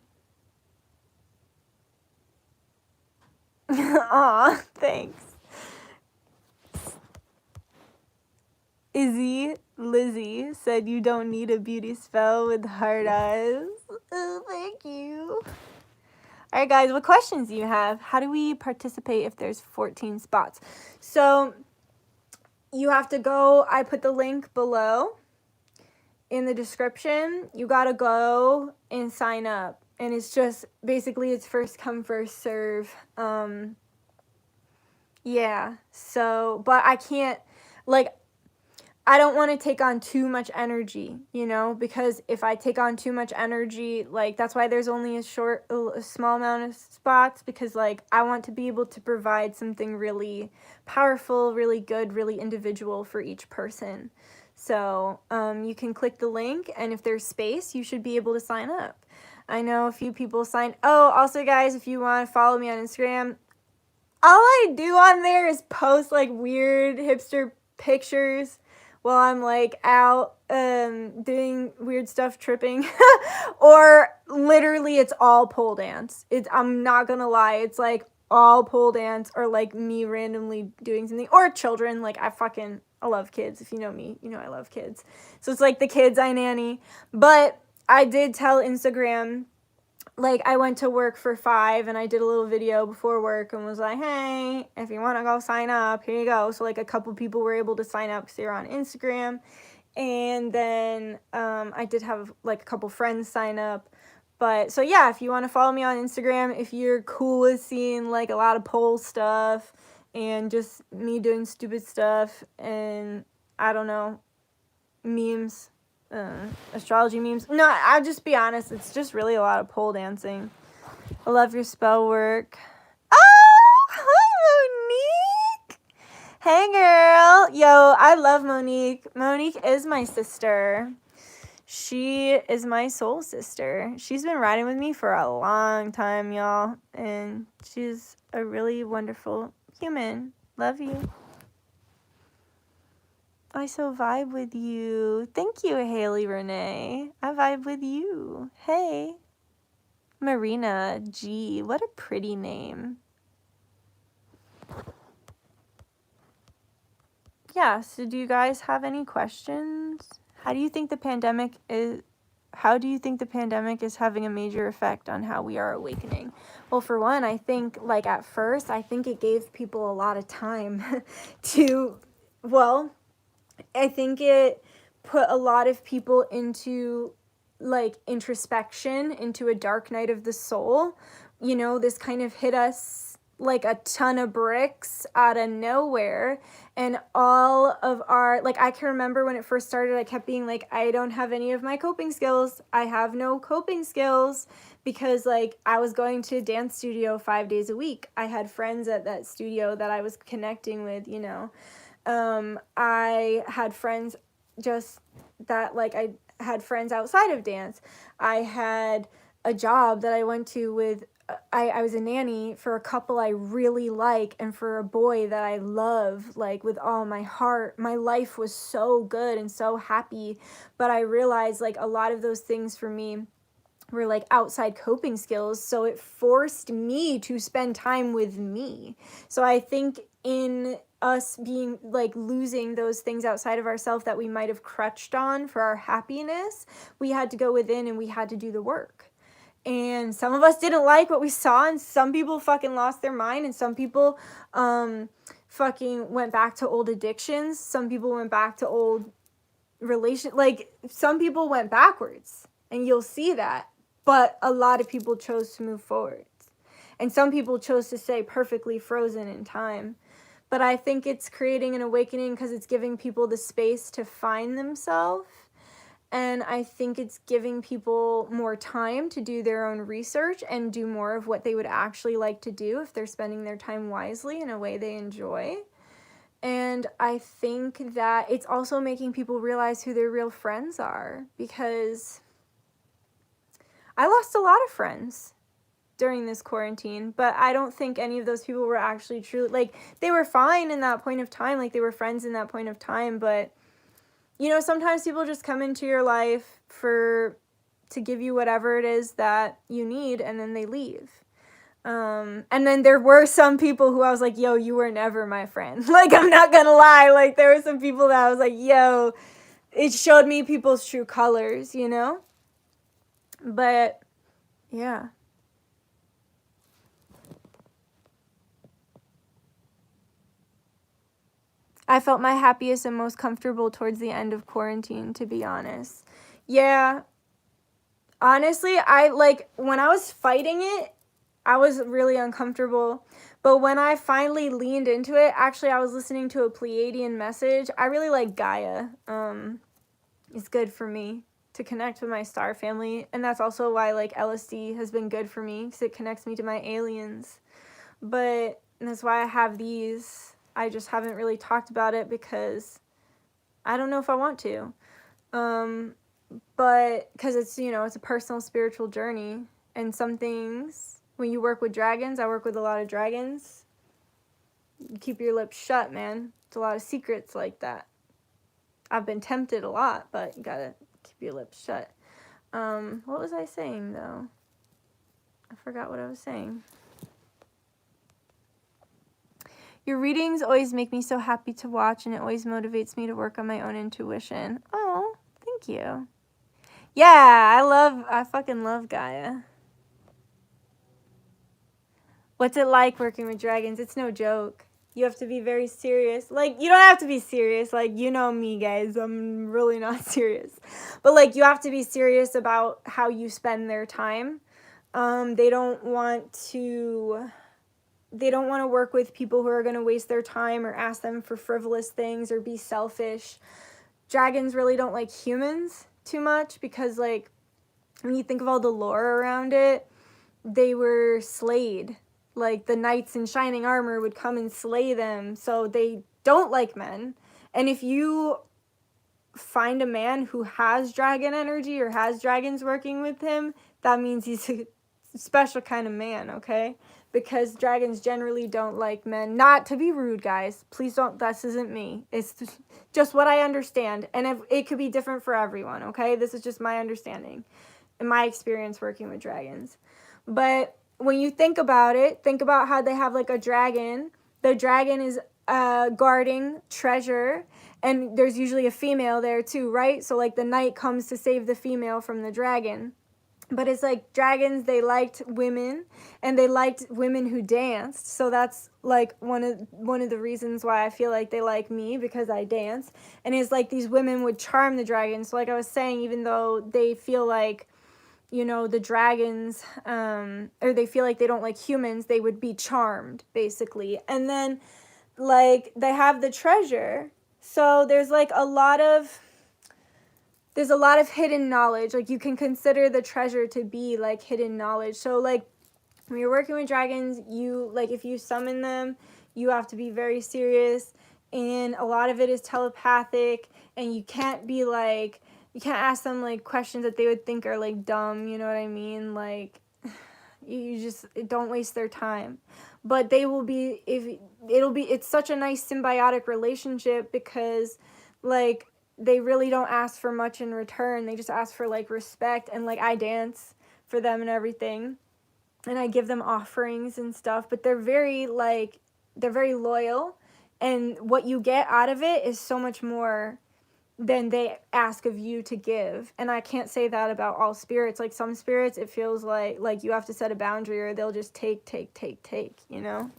Aw, thanks. Lizzie said you don't need a beauty spell with hard eyes. Oh, thank you. All right, guys, what questions do you have? How do we participate if there's 14 spots? So you have to go, I put the link below in the description. You got to go and sign up. And it's just, basically, it's first come, first serve. Yeah, so, but I can't, like, I don't want to take on too much energy, you know, because if I take on too much energy, like, that's why there's only a small amount of spots, because, like, I want to be able to provide something really powerful, really good, really individual for each person. So, you can click the link, and if there's space, you should be able to sign up. I know a few people signed. Oh, also, guys, if you want to follow me on Instagram, all I do on there is post, like, weird hipster pictures while I'm, like, out doing weird stuff, tripping. Or literally it's all pole dance. I'm not gonna lie, it's like all pole dance or like me randomly doing something. Or children, like I love kids. If you know me, you know I love kids. So it's like the kids I nanny. But I did tell Instagram, like, I went to work for 5 and I did a little video before work and was like, hey, if you want to go sign up, here you go. So, like, a couple people were able to sign up because they were on Instagram. And then I did have, like, a couple friends sign up. But, so, yeah, if you want to follow me on Instagram, if you're cool with seeing, like, a lot of poll stuff and just me doing stupid stuff and, I don't know, memes. Astrology memes. No, I'll just be honest. It's just really a lot of pole dancing. I love your spell work. Oh, hi, Monique. Hey, girl. Yo, I love Monique. Monique is my sister. She is my soul sister. She's been riding with me for a long time, y'all. And she's a really wonderful human. Love you. I so vibe with you. Thank you, Haley Renee. I vibe with you. Hey. Marina G. What a pretty name. Yeah, so do you guys have any questions? How do you think the pandemic is having a major effect on how we are awakening? Well, for one, I think, like, at first, I think it gave people a lot of time to, well, I think it put a lot of people into, like, introspection, into a dark night of the soul. You know, this kind of hit us like a ton of bricks out of nowhere. And all of our, like, I can remember when it first started, I kept being like, I don't have any of my coping skills. I have no coping skills because, like, I was going to a dance studio 5 days a week. I had friends at that studio that I was connecting with, you know. I had friends just that, like, I had friends outside of dance. I had a job that I went to with, I was a nanny for a couple I really like and for a boy that I love, like, with all my heart. My life was so good and so happy, but I realized, like, a lot of those things for me were like outside coping skills. So it forced me to spend time with me. So I think in us being like losing those things outside of ourselves that we might have crutched on for our happiness, we had to go within and we had to do the work. And some of us didn't like what we saw, and some people fucking lost their mind, and some people fucking went back to old addictions. Some people went back to old like some people went backwards, and you'll see that. But a lot of people chose to move forward. And some people chose to stay perfectly frozen in time. But I think it's creating an awakening because it's giving people the space to find themselves. And I think it's giving people more time to do their own research and do more of what they would actually like to do if they're spending their time wisely in a way they enjoy. And I think that it's also making people realize who their real friends are, because I lost a lot of friends during this quarantine, but I don't think any of those people were actually true. Like, they were fine in that point of time, like they were friends in that point of time, but you know, sometimes people just come into your life to give you whatever it is that you need, and then they leave. And then there were some people who I was like, yo, you were never my friend. Like, I'm not gonna lie. Like, there were some people that I was like, yo, it showed me people's true colors, you know? But, yeah. I felt my happiest and most comfortable towards the end of quarantine, to be honest. Yeah. Honestly, when I was fighting it, I was really uncomfortable. But when I finally leaned into it, actually, I was listening to a Pleiadian message. I really like Gaia. It's good for me to connect with my star family. And that's also why, like, LSD has been good for me, because it connects me to my aliens. But that's why I have these. I just haven't really talked about it because I don't know if I want to. But because it's, you know, it's a personal spiritual journey. And some things, when you work with dragons, I work with a lot of dragons, you keep your lips shut, man. It's a lot of secrets like that. I've been tempted a lot, but you gotta keep your lips shut. What was I saying, though? I forgot what I was saying. Your readings always make me so happy to watch, and it always motivates me to work on my own intuition. Oh, thank you. Yeah, I fucking love Gaia. What's it like working with dragons? It's no joke. You have to be very serious. Like, you don't have to be serious. Like, you know me, guys. I'm really not serious. But, like, you have to be serious about how you spend their time. They don't want to work with people who are going to waste their time or ask them for frivolous things or be selfish. Dragons really don't like humans too much because, like, when you think of all the lore around it, they were slayed. Like, the knights in shining armor would come and slay them, so they don't like men. And if you find a man who has dragon energy or has dragons working with him, that means he's a special kind of man, okay? Because dragons generally don't like men. Not to be rude, guys. Please don't, this isn't me. It's just what I understand. And it could be different for everyone, okay? This is just my understanding and my experience working with dragons. But when you think about it, think about how they have like a dragon. The dragon is guarding treasure, and there's usually a female there too, right? So like the knight comes to save the female from the dragon. But it's like dragons, they liked women, and they liked women who danced. So that's like one of the reasons why I feel like they like me, because I dance. And it's like these women would charm the dragons. So like I was saying, even though they feel like, you know, the dragons, or they feel like they don't like humans, they would be charmed, basically. And then, like, they have the treasure. So there's like a lot of hidden knowledge. Like, you can consider the treasure to be like hidden knowledge. So like when you're working with dragons, you, like, if you summon them, you have to be very serious, and a lot of it is telepathic, and you can't ask them like questions that they would think are like dumb, you know what I mean? Like, you just don't waste their time. But it's such a nice symbiotic relationship, because like they really don't ask for much in return. They just ask for like respect, and like I dance for them and everything. And I give them offerings and stuff, but they're very loyal, and what you get out of it is so much more than they ask of you to give. And I can't say that about all spirits. Like some spirits, it feels like you have to set a boundary, or they'll just take, you know?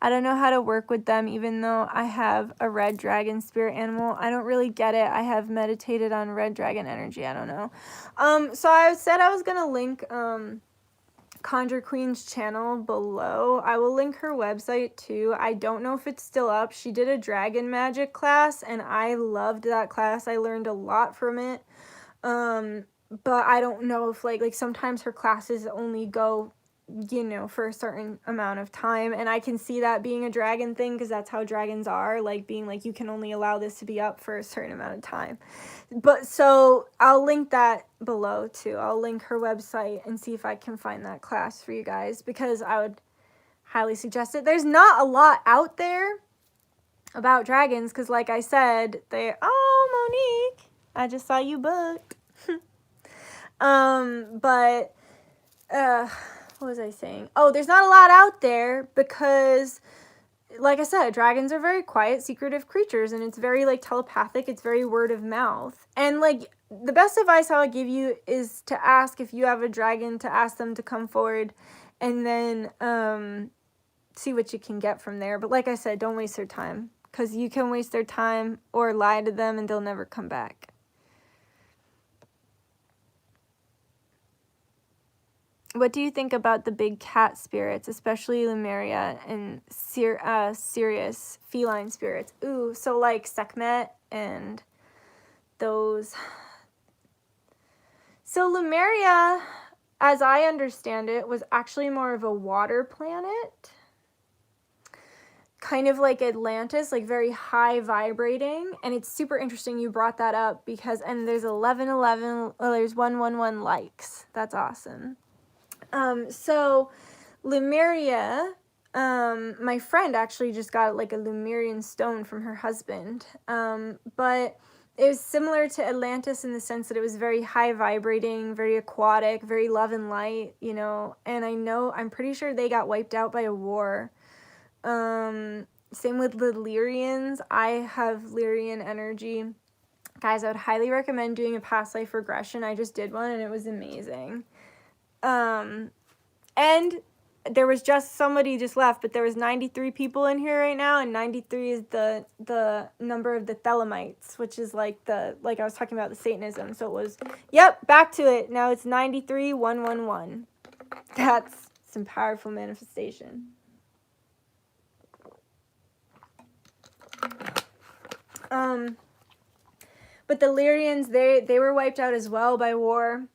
I don't know how to work with them, even though I have a red dragon spirit animal. I don't really get it. I have meditated on red dragon energy. I don't know. So I said I was gonna link Conjure Queen's channel below. I will link her website too. I don't know if it's still up. She did a dragon magic class, and I loved that class. I learned a lot from it. But I don't know if like sometimes her classes only go, you know, for a certain amount of time, and I can see that being a dragon thing, because that's how dragons are, like being like, you can only allow this to be up for a certain amount of time. But so I'll link that below too. I'll link her website and see if I can find that class for you guys, because I would highly suggest it. There's not a lot out there about dragons, because like I said, Monique, I just saw you booked. But what was I saying? Oh, there's not a lot out there because, like I said, dragons are very quiet, secretive creatures, and it's very like telepathic. It's very word of mouth. And like the best advice I would give you is to ask, if you have a dragon, to ask them to come forward, and then see what you can get from there. But like I said, don't waste their time, because you can waste their time or lie to them and they'll never come back. What do you think about the big cat spirits, especially Lemuria and Scariest feline spirits? Ooh, so like Sekhmet and those. So Lemuria, as I understand it, was actually more of a water planet. Kind of like Atlantis, like very high vibrating. And it's super interesting you brought that up, because, and there's 1111, there's 111 likes. That's awesome. So Lemuria, my friend actually just got like a Lemurian stone from her husband. But it was similar to Atlantis in the sense that it was very high vibrating, very aquatic, very love and light, you know. And I'm pretty sure they got wiped out by a war. Same with the Lyrians. I have Lyrian energy. Guys, I would highly recommend doing a past life regression. I just did one and it was amazing. And there was just somebody just left, but there was 93 people in here right now, and 93 is the number of the Thelemites, which is like I was talking about the Satanism. So it was, yep, back to it. Now it's 93,111. That's some powerful manifestation. But the Lyrians, they were wiped out as well by war.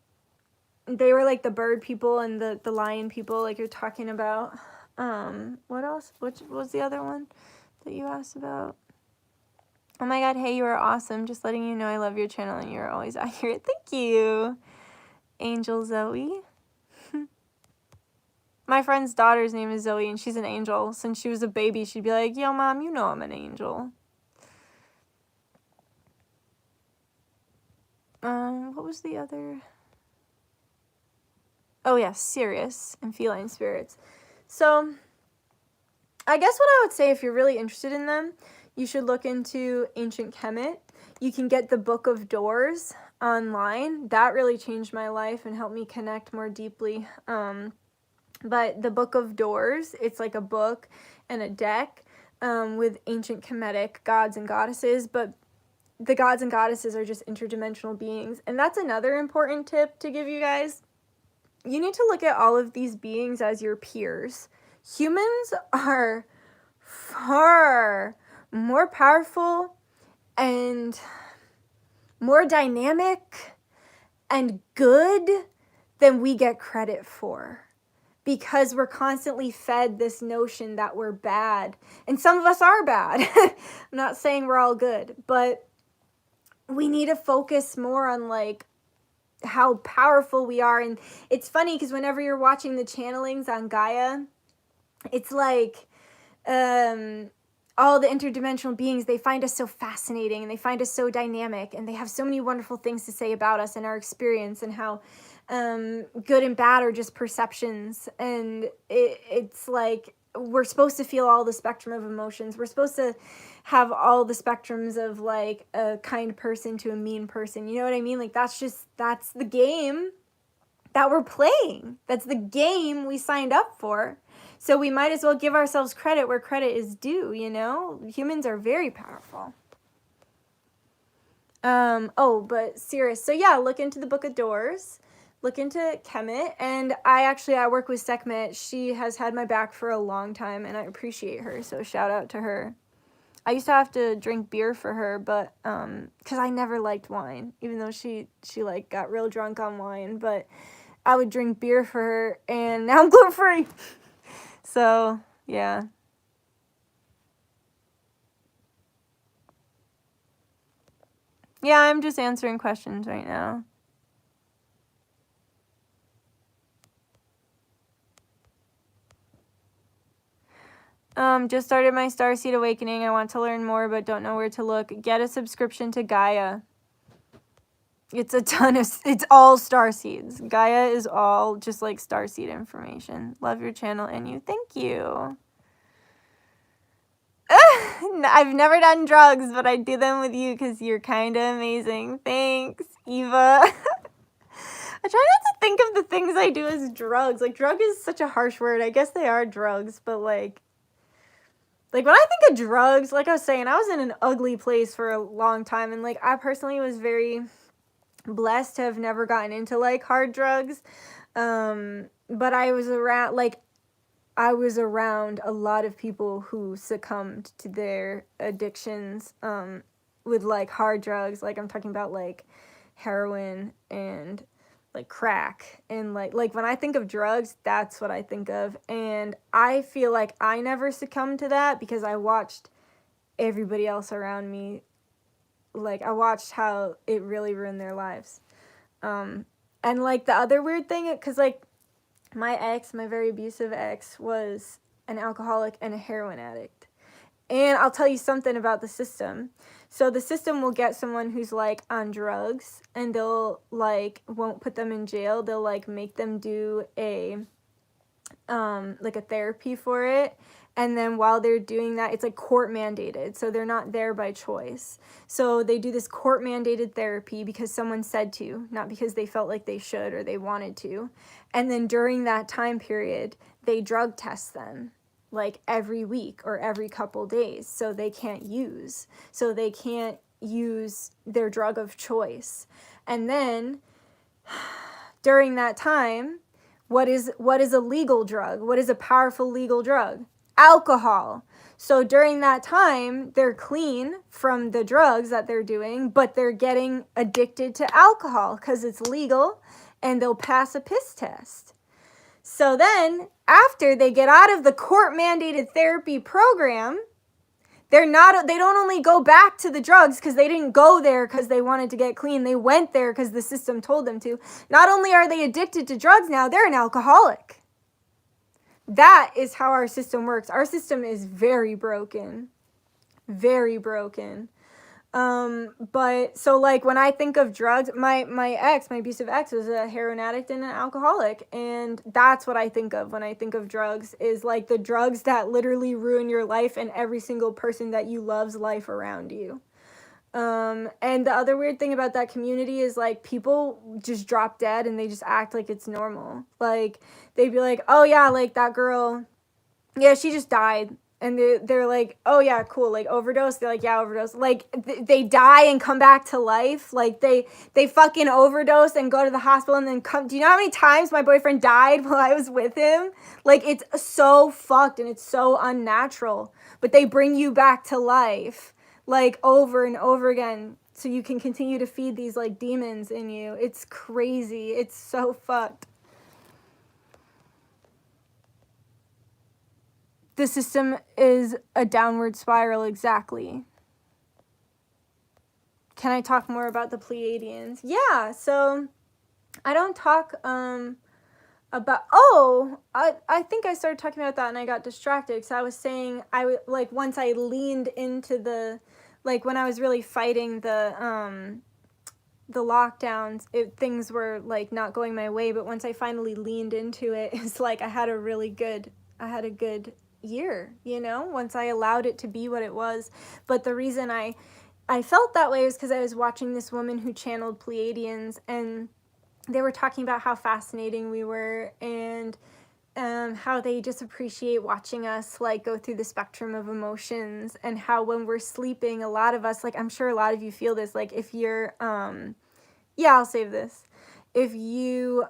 They were like the bird people and the lion people, like you're talking about. What else? Which was the other one that you asked about? Oh my god, hey, you are awesome. Just letting you know I love your channel and you're always accurate. Thank you, Angel Zoe. My friend's daughter's name is Zoe, and she's an angel. Since she was a baby, she'd be like, yo, Mom, you know I'm an angel. What was the other? Oh yeah, Scariest and feline spirits. So I guess what I would say, if you're really interested in them, you should look into Ancient Kemet. You can get the Book of Doors online. That really changed my life and helped me connect more deeply. But the Book of Doors, it's like a book and a deck with ancient Kemetic gods and goddesses, but the gods and goddesses are just interdimensional beings. And that's another important tip to give you guys. You need to look at all of these beings as your peers. Humans are far more powerful and more dynamic and good than we get credit for, because we're constantly fed this notion that we're bad. And some of us are bad. I'm not saying we're all good, but we need to focus more on like how powerful we are. And it's funny because whenever you're watching the channelings on Gaia, it's like all the interdimensional beings, they find us so fascinating and they find us so dynamic and they have so many wonderful things to say about us and our experience and how good and bad are just perceptions, and it's like we're supposed to feel all the spectrum of emotions. We're supposed to have all the spectrums of like a kind person to a mean person. You know what I mean? Like that's the game that we're playing. That's the game we signed up for. So we might as well give ourselves credit where credit is due, you know? Humans are very powerful. But serious. So yeah, look into the Book of Doors. Look into Kemet. And I work with Sekhmet. She has had my back for a long time, and I appreciate her. So shout out to her. I used to have to drink beer for her, but because I never liked wine, even though she like got real drunk on wine. But I would drink beer for her, and now I'm gluten-free. So yeah. Yeah, I'm just answering questions right now. Just started my Starseed Awakening. I want to learn more, but don't know where to look. Get a subscription to Gaia. It's all Starseeds. Gaia is all just like Starseed information. Love your channel and you. Thank you. I've never done drugs, but I do them with you because you're kind of amazing. Thanks, Eva. I try not to think of the things I do as drugs. Like, drug is such a harsh word. I guess they are drugs, but like when I think of drugs, like I was saying, I was in an ugly place for a long time, and like I personally was very blessed to have never gotten into like hard drugs. But I was around a lot of people who succumbed to their addictions with like hard drugs. Like I'm talking about like heroin and like crack, and like when I think of drugs, that's what I think of. And I feel like I never succumbed to that because I watched everybody else around me. Like I watched how it really ruined their lives. And like the other weird thing, because like my very abusive ex, was an alcoholic and a heroin addict. And I'll tell you something about the system. So the system will get someone who's like on drugs, and they'll like won't put them in jail. They'll like make them do a like a therapy for it. And then while they're doing that, it's like court mandated. So they're not there by choice. So they do this court mandated therapy because someone said to, not because they felt like they should or they wanted to. And then during that time period, they drug test them like every week or every couple days. So they can't use. So they can't use their drug of choice. And then during that time, what is a legal drug? What is a powerful legal drug? Alcohol. So during that time, they're clean from the drugs that they're doing, but they're getting addicted to alcohol because it's legal, and they'll pass a piss test. So then, after they get out of the court-mandated therapy program, they don't only go back to the drugs because they didn't go there because they wanted to get clean. They went there because the system told them to. Not only are they addicted to drugs now, they're an alcoholic. That is how our system works. Our system is very broken. Very broken. But so like when I think of drugs, my abusive ex, was a heroin addict and an alcoholic. And that's what I think of when I think of drugs, is like the drugs that literally ruin your life and every single person that you love's life around you. And the other weird thing about that community is like people just drop dead and they just act like it's normal. Like they'd be like, oh yeah, like that girl, yeah, she just died. And they're like, oh yeah, cool, like overdose. They're like, yeah, overdose. Like they die and come back to life. Like they fucking overdose and go to the hospital and then come. Do you know how many times my boyfriend died while I was with him? Like it's so fucked and it's so unnatural. But they bring you back to life like over and over again so you can continue to feed these like demons in you. It's crazy. It's so fucked. The system is a downward spiral, exactly. Can I talk more about the Pleiadians? Yeah, so I don't talk about, I think I started talking about that and I got distracted because I was saying like once I leaned into the, like when I was really fighting the the lockdowns, things were like not going my way, but once I finally leaned into it, it's like I had a good year, you know, once I allowed it to be what it was. But the reason I felt that way is because I was watching this woman who channeled Pleiadians, and they were talking about how fascinating we were, and how they just appreciate watching us like go through the spectrum of emotions, and how when we're sleeping, a lot of us, like I'm sure a lot of you feel this, like if you're yeah, I'll save this. If you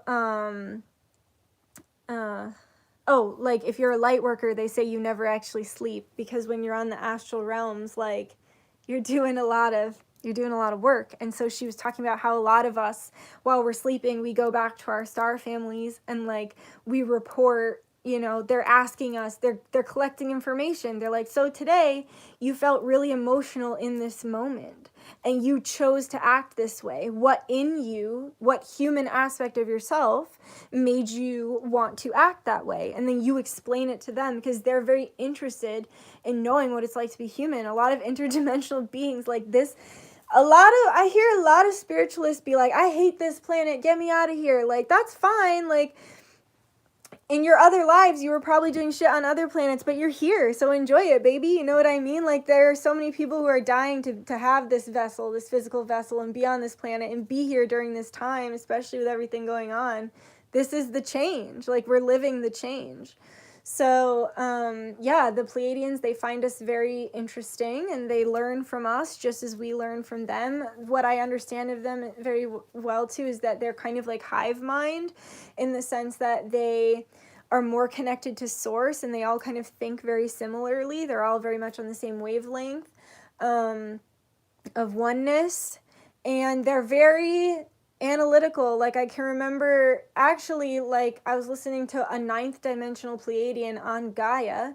like if you're a light worker, they say you never actually sleep, because when you're on the astral realms, like you're doing a lot of work. And so she was talking about how a lot of us, while we're sleeping, we go back to our star families and like we report, you know, they're asking us, they're collecting information. They're like, so today you felt really emotional in this moment and you chose to act this way. What in you, what human aspect of yourself made you want to act that way? And then you explain it to them, because they're very interested in knowing what it's like to be human. A lot of interdimensional beings like this, I hear a lot of spiritualists be like, I hate this planet, get me out of here. Like, that's fine. Like, in your other lives, you were probably doing shit on other planets, but you're here, so enjoy it, baby. You know what I mean? Like, there are so many people who are dying to have this vessel, this physical vessel, and be on this planet and be here during this time, especially with everything going on. This is the change. Like, we're living the change. So, yeah, the Pleiadians, they find us very interesting, and they learn from us just as we learn from them. What I understand of them very well, too, is that they're kind of like hive mind, in the sense that they are more connected to source, and they all kind of think very similarly. They're all very much on the same wavelength of oneness, and they're very analytical. Like, I can remember actually, like, I was listening to a 9th dimensional Pleiadian on Gaia,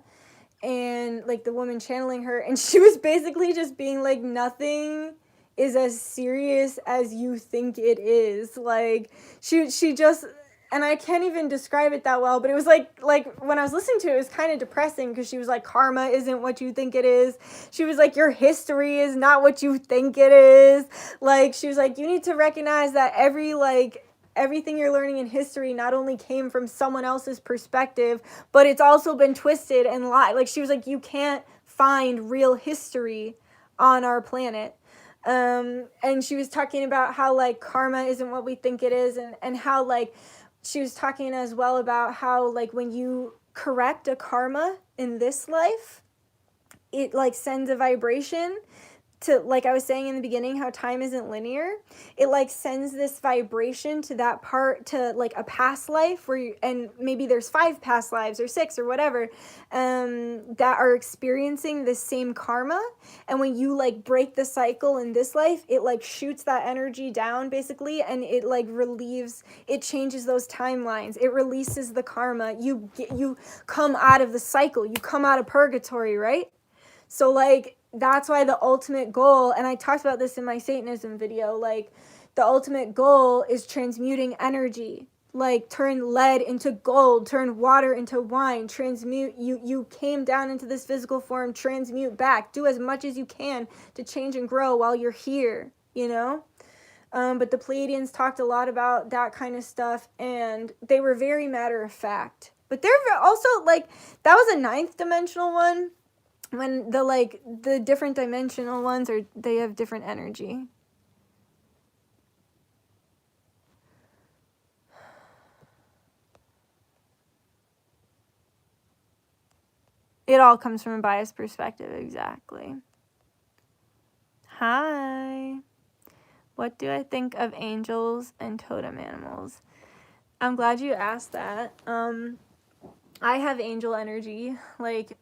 and like the woman channeling her, and she was basically just being like, nothing is as serious as you think it is. Like, she just, and I can't even describe it that well, but it was like when I was listening to it, it was kind of depressing, because she was like, karma isn't what you think it is. She was like, your history is not what you think it is. Like, she was like, you need to recognize that everything you're learning in history not only came from someone else's perspective, but it's also been twisted and lied. Like, she was like, you can't find real history on our planet. And she was talking about how like karma isn't what we think it is, and how like she was talking as well about how like when you correct a karma in this life, it like sends a vibration to, like I was saying in the beginning, how time isn't linear. It like sends this vibration to that part, to like a past life where you, and maybe there's 5 past lives or 6 or whatever, that are experiencing the same karma. And when you like break the cycle in this life, it like shoots that energy down basically, and it like relieves, it changes those timelines. It releases the karma. You come out of the cycle. You come out of purgatory, right? So like, that's why the ultimate goal, and I talked about this in my Satanism video, like the ultimate goal is transmuting energy. Like, turn lead into gold, turn water into wine, transmute. You came down into this physical form, transmute back. Do as much as you can to change and grow while you're here, you know? But the Pleiadians talked a lot about that kind of stuff, and they were very matter of fact. But they're also, like, that was a 9th dimensional one. When the different dimensional ones they have different energy. It all comes from a biased perspective, exactly. Hi. What do I think of angels and totem animals? I'm glad you asked that. I have angel energy. Like,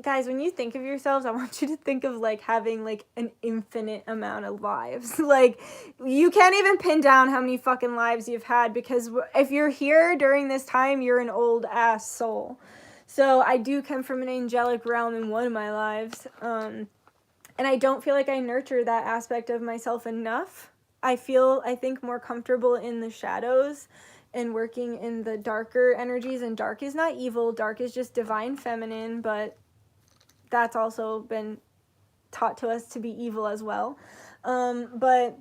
guys, when you think of yourselves, I want you to think of like having like an infinite amount of lives. Like, you can't even pin down how many fucking lives you've had, because if you're here during this time, you're an old ass soul. So I do come from an angelic realm in one of my lives, and I don't feel like I nurture that aspect of myself enough. I think more comfortable in the shadows and working in the darker energies, and dark is not evil. Dark is just divine feminine, but that's also been taught to us to be evil as well. But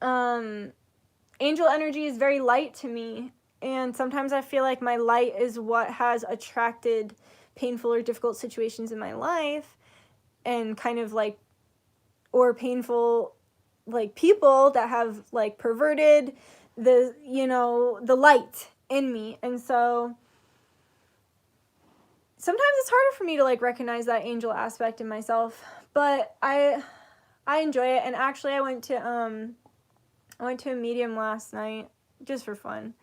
angel energy is very light to me. And sometimes I feel like my light is what has attracted painful or difficult situations in my life, and kind of like, or painful like people that have like perverted the, you know, the light in me. And so sometimes it's harder for me to like recognize that angel aspect in myself, but I enjoy it. And actually I went to a medium last night just for fun,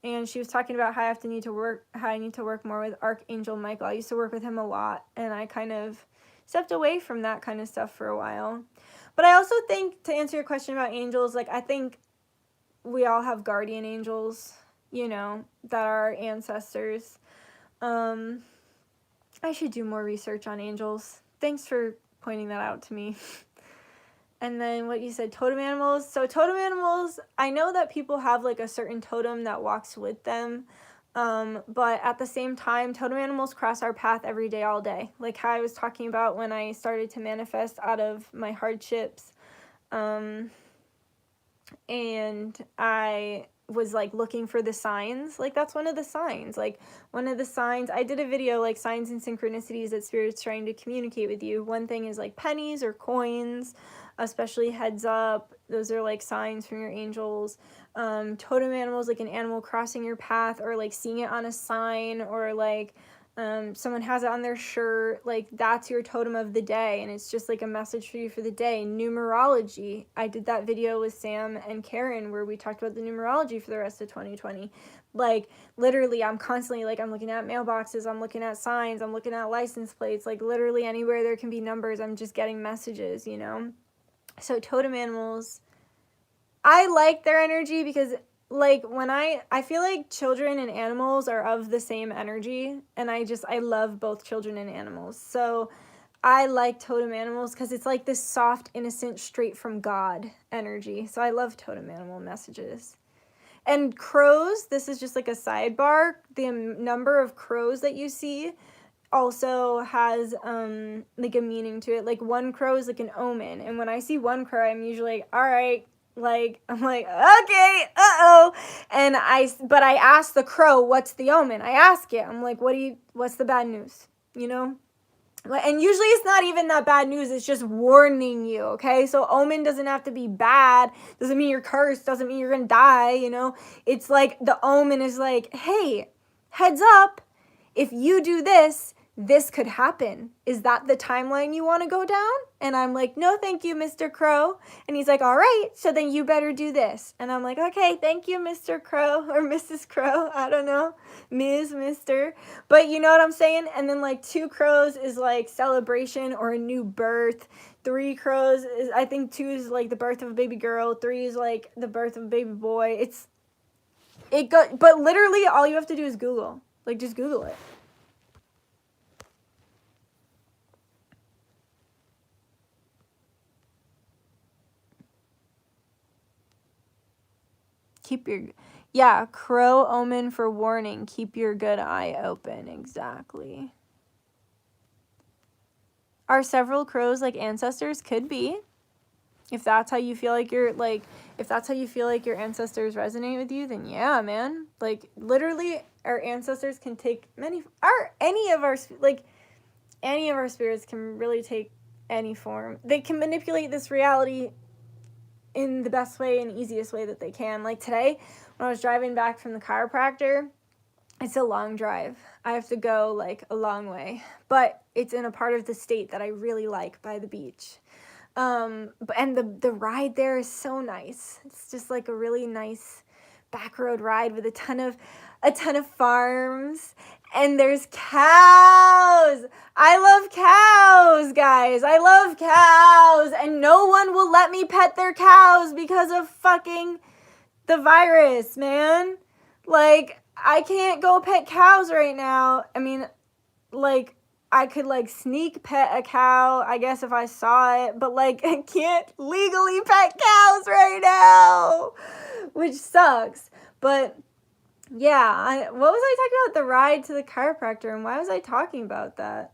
and she was talking about how I need to work more with Archangel Michael. I used to work with him a lot, and I kind of stepped away from that kind of stuff for a while. But I also think, to answer your question about angels, like, I think we all have guardian angels, you know, that are our ancestors. I should do more research on angels. Thanks for pointing that out to me. And then what you said, totem animals. So totem animals, I know that people have like a certain totem that walks with them. But at the same time, totem animals cross our path every day, all day. Like how I was talking about when I started to manifest out of my hardships. And I was like looking for the signs. Like that's one of the signs. Like one of the signs, I did a video like signs and synchronicities that Spirit's trying to communicate with you. One thing is like pennies or coins, especially heads up. Those are like signs from your angels. Totem animals, like an animal crossing your path, or like seeing it on a sign, or like someone has it on their shirt, like that's your totem of the day, and it's just like a message for you for the day. Numerology, I did that video with Sam and Karen where we talked about the numerology for the rest of 2020. Like literally I'm constantly like, I'm looking at mailboxes, I'm looking at signs, I'm looking at license plates, like literally anywhere there can be numbers, I'm just getting messages, you know. So totem animals, I like their energy because like when I feel like children and animals are of the same energy, and I love both children and animals. So I like totem animals because it's like this soft, innocent, straight from God energy. So I love totem animal messages. And crows, this is just like a sidebar, the number of crows that you see also has like a meaning to it. Like one crow is like an omen, and when I see one crow, I'm usually like, all right, like I'm like, okay, uh-oh. And I ask the crow, what's the omen? I ask it, I'm like, what's the bad news, you know? And usually it's not even that bad news, it's just warning you, okay? So omen doesn't have to be bad, doesn't mean you're cursed, doesn't mean you're gonna die, you know? It's like the omen is like, hey, heads up, if you do this, this could happen. Is that the timeline you want to go down? And I'm like, no, thank you, Mr. Crow. And he's like, all right, so then you better do this. And I'm like, okay, thank you, Mr. Crow, or Mrs. Crow. I don't know, Ms., Mr. But you know what I'm saying? And then like 2 crows is like celebration or a new birth. 3 crows is, I think 2 is like the birth of a baby girl. 3 is like the birth of a baby boy. But literally all you have to do is Google. Like just Google it. Crow omen for warning. Keep your good eye open. Exactly. Are several crows like ancestors? Could be. If that's how you feel like your ancestors resonate with you, then yeah, man. Like literally our ancestors can take any of our spirits can really take any form. They can manipulate this reality in the best way and easiest way that they can. Like today, when I was driving back from the chiropractor, it's a long drive. I have to go like a long way, but it's in a part of the state that I really like by the beach. And the ride there is so nice. It's just like a really nice back road ride with a ton of farms, and there's cows. I love cows, guys. I love cows, and no one will let me pet their cows because of fucking the virus, man. Like, I can't go pet cows right now. I mean, like, I could like sneak pet a cow, I guess, if I saw it, but like I can't legally pet cows right now, which sucks. But yeah, what was I talking about? The ride to the chiropractor, and why was I talking about that?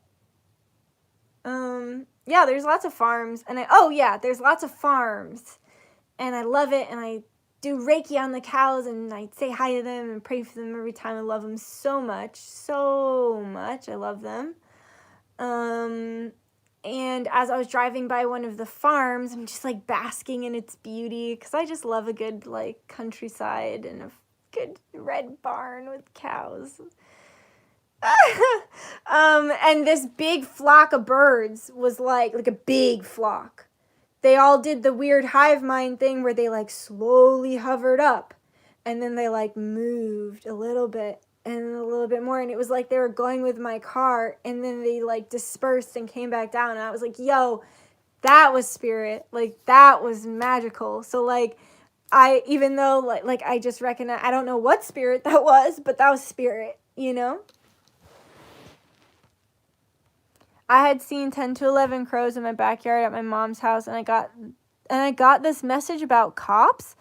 Yeah, there's lots of farms, and there's lots of farms, and I love it, and I do Reiki on the cows, and I say hi to them and pray for them every time. I love them so much, so much. I love them. And as I was driving by one of the farms, I'm just like basking in its beauty, because I just love a good like countryside and a good red barn with cows. And this big flock of birds was like a big flock. They all did the weird hive mind thing where they like slowly hovered up, and then they like moved a little bit and a little bit more, and it was like they were going with my car, and then they like dispersed and came back down, and I was like, yo, that was spirit. Like, that was magical. So like, even though like I just recognize, I don't know what spirit that was, but that was spirit, you know? I had seen 10 to 11 crows in my backyard at my mom's house, and I got this message about cops.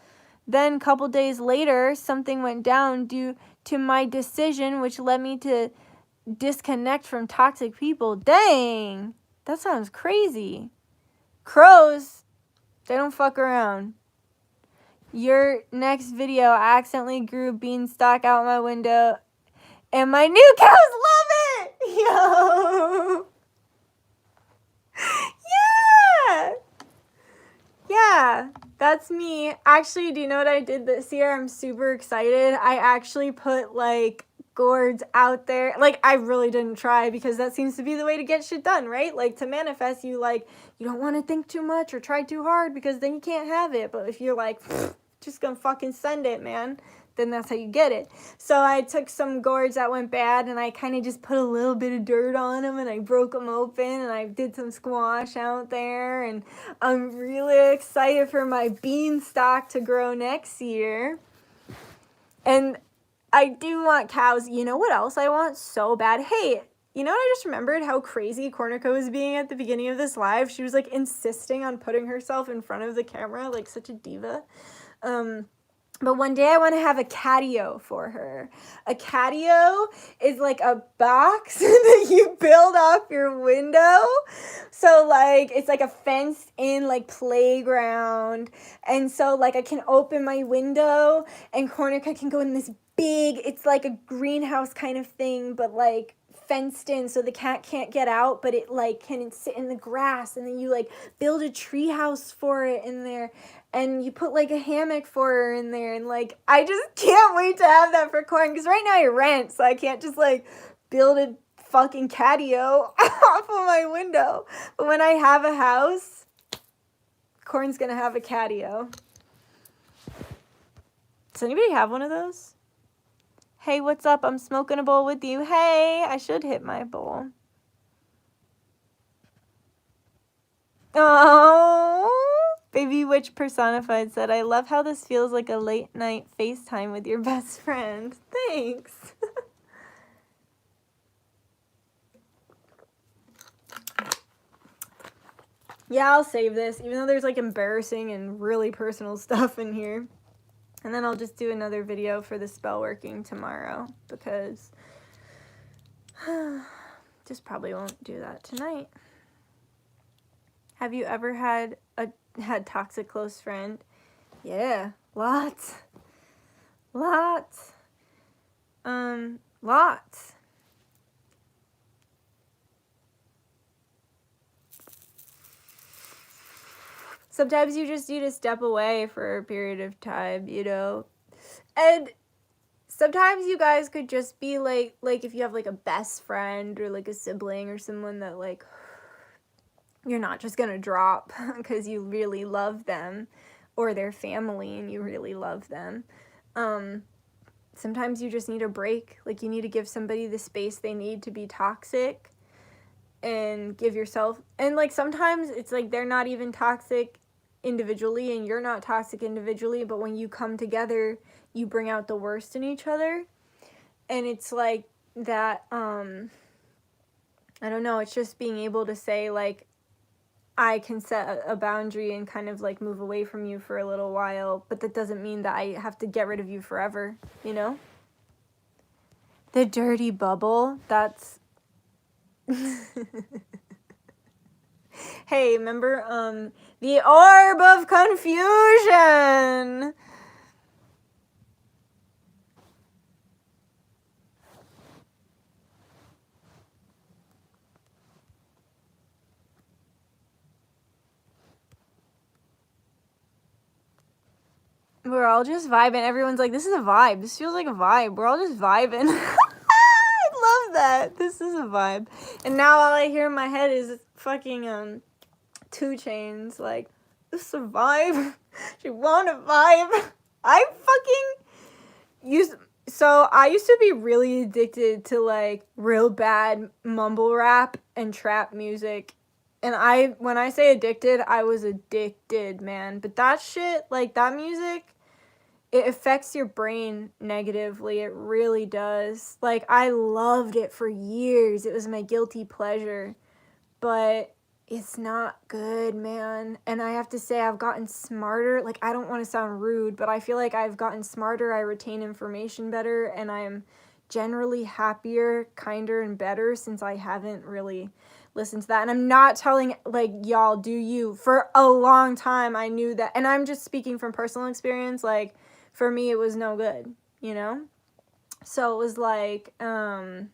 Then a couple days later, something went down due to my decision, which led me to disconnect from toxic people. Dang, that sounds crazy. Crows, they don't fuck around. Your next video, I accidentally grew beanstalk out my window, and my new cows love it. Yo. Yeah, that's me. Actually, do you know what I did this year? I'm super excited. I actually put like gourds out there. Like, I really didn't try, because that seems to be the way to get shit done, right? Like, to manifest, you don't want to think too much or try too hard, because then you can't have it. But if you're like, just gonna fucking send it, man, then that's how you get it. So I took some gourds that went bad, and I kind of just put a little bit of dirt on them, and I broke them open, and I did some squash out there, and I'm really excited for my beanstalk to grow next year. And I do want cows. You know what else I want so bad? Hey, you know what I just remembered? How crazy Cornico was being at the beginning of this live. She was like insisting on putting herself in front of the camera, like such a diva. But one day I want to have a catio for her. A catio is like a box that you build off your window. So like, it's like a fenced in like playground. And so like I can open my window, and Cornica can go in this big, it's like a greenhouse kind of thing, but like fenced in, so the cat can't get out, but it like can sit in the grass, and then you like build a tree house for it in there, and you put like a hammock for her in there, and like I just can't wait to have that for Corn, because right now I rent, so I can't just like build a fucking catio off of my window. But when I have a house, Corn's gonna have a catio. Does anybody have one of those? Hey, what's up? I'm smoking a bowl with you. Hey, I should hit my bowl. Oh, Baby Witch Personified said, I love how this feels like a late night FaceTime with your best friend. Thanks. Yeah, I'll save this, even though there's like embarrassing and really personal stuff in here. And then I'll just do another video for the spell working tomorrow, because just probably won't do that tonight. Have you ever had toxic close friend? Yeah, lots. Lots. Lots. Sometimes you just need to step away for a period of time, you know? And sometimes you guys could just be like if you have like a best friend or like a sibling or someone that like you're not just gonna drop because you really love them, or their family and you really love them. Sometimes you just need a break. Like, you need to give somebody the space they need to be toxic, and give yourself, and like sometimes it's like they're not even toxic individually and you're not toxic individually, but when you come together, you bring out the worst in each other. And it's like that, I don't know, it's just being able to say like, I can set a boundary and kind of like move away from you for a little while, but that doesn't mean that I have to get rid of you forever, you know? The dirty bubble, that's Hey, remember, the Orb of Confusion! We're all just vibing. Everyone's like, this is a vibe. This feels like a vibe. We're all just vibing. I love that. This is a vibe. And now all I hear in my head is fucking 2 Chainz. Like, this is a vibe. She want a vibe. I fucking I used to be really addicted to like real bad mumble rap and trap music. And when I say addicted, I was addicted, man. But that shit, like that music, it affects your brain negatively. It really does. Like, I loved it for years. It was my guilty pleasure. But it's not good, man. And I have to say, I've gotten smarter. Like, I don't want to sound rude, but I feel like I've gotten smarter. I retain information better, and I'm generally happier, kinder, and better since I haven't really listened to that. And I'm not telling, like, y'all, do you. For a long time, I knew that. And I'm just speaking from personal experience. Like, for me, it was no good, you know? So it was like, for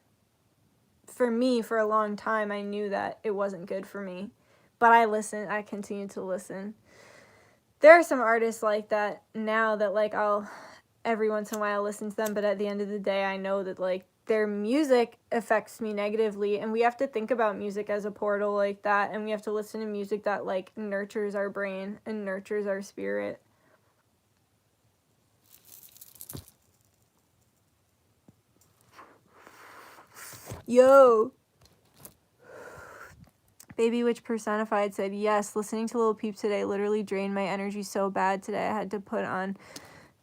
me, for a long time, I knew that it wasn't good for me. But I continued to listen. There are some artists like that now that, like, I'll every once in a while listen to them, but at the end of the day, I know that, like, their music affects me negatively, and we have to think about music as a portal like that, and we have to listen to music that, like, nurtures our brain and nurtures our spirit. Yo! Baby Witch Personified said, yes, listening to Lil Peep today literally drained my energy so bad today. I had to put on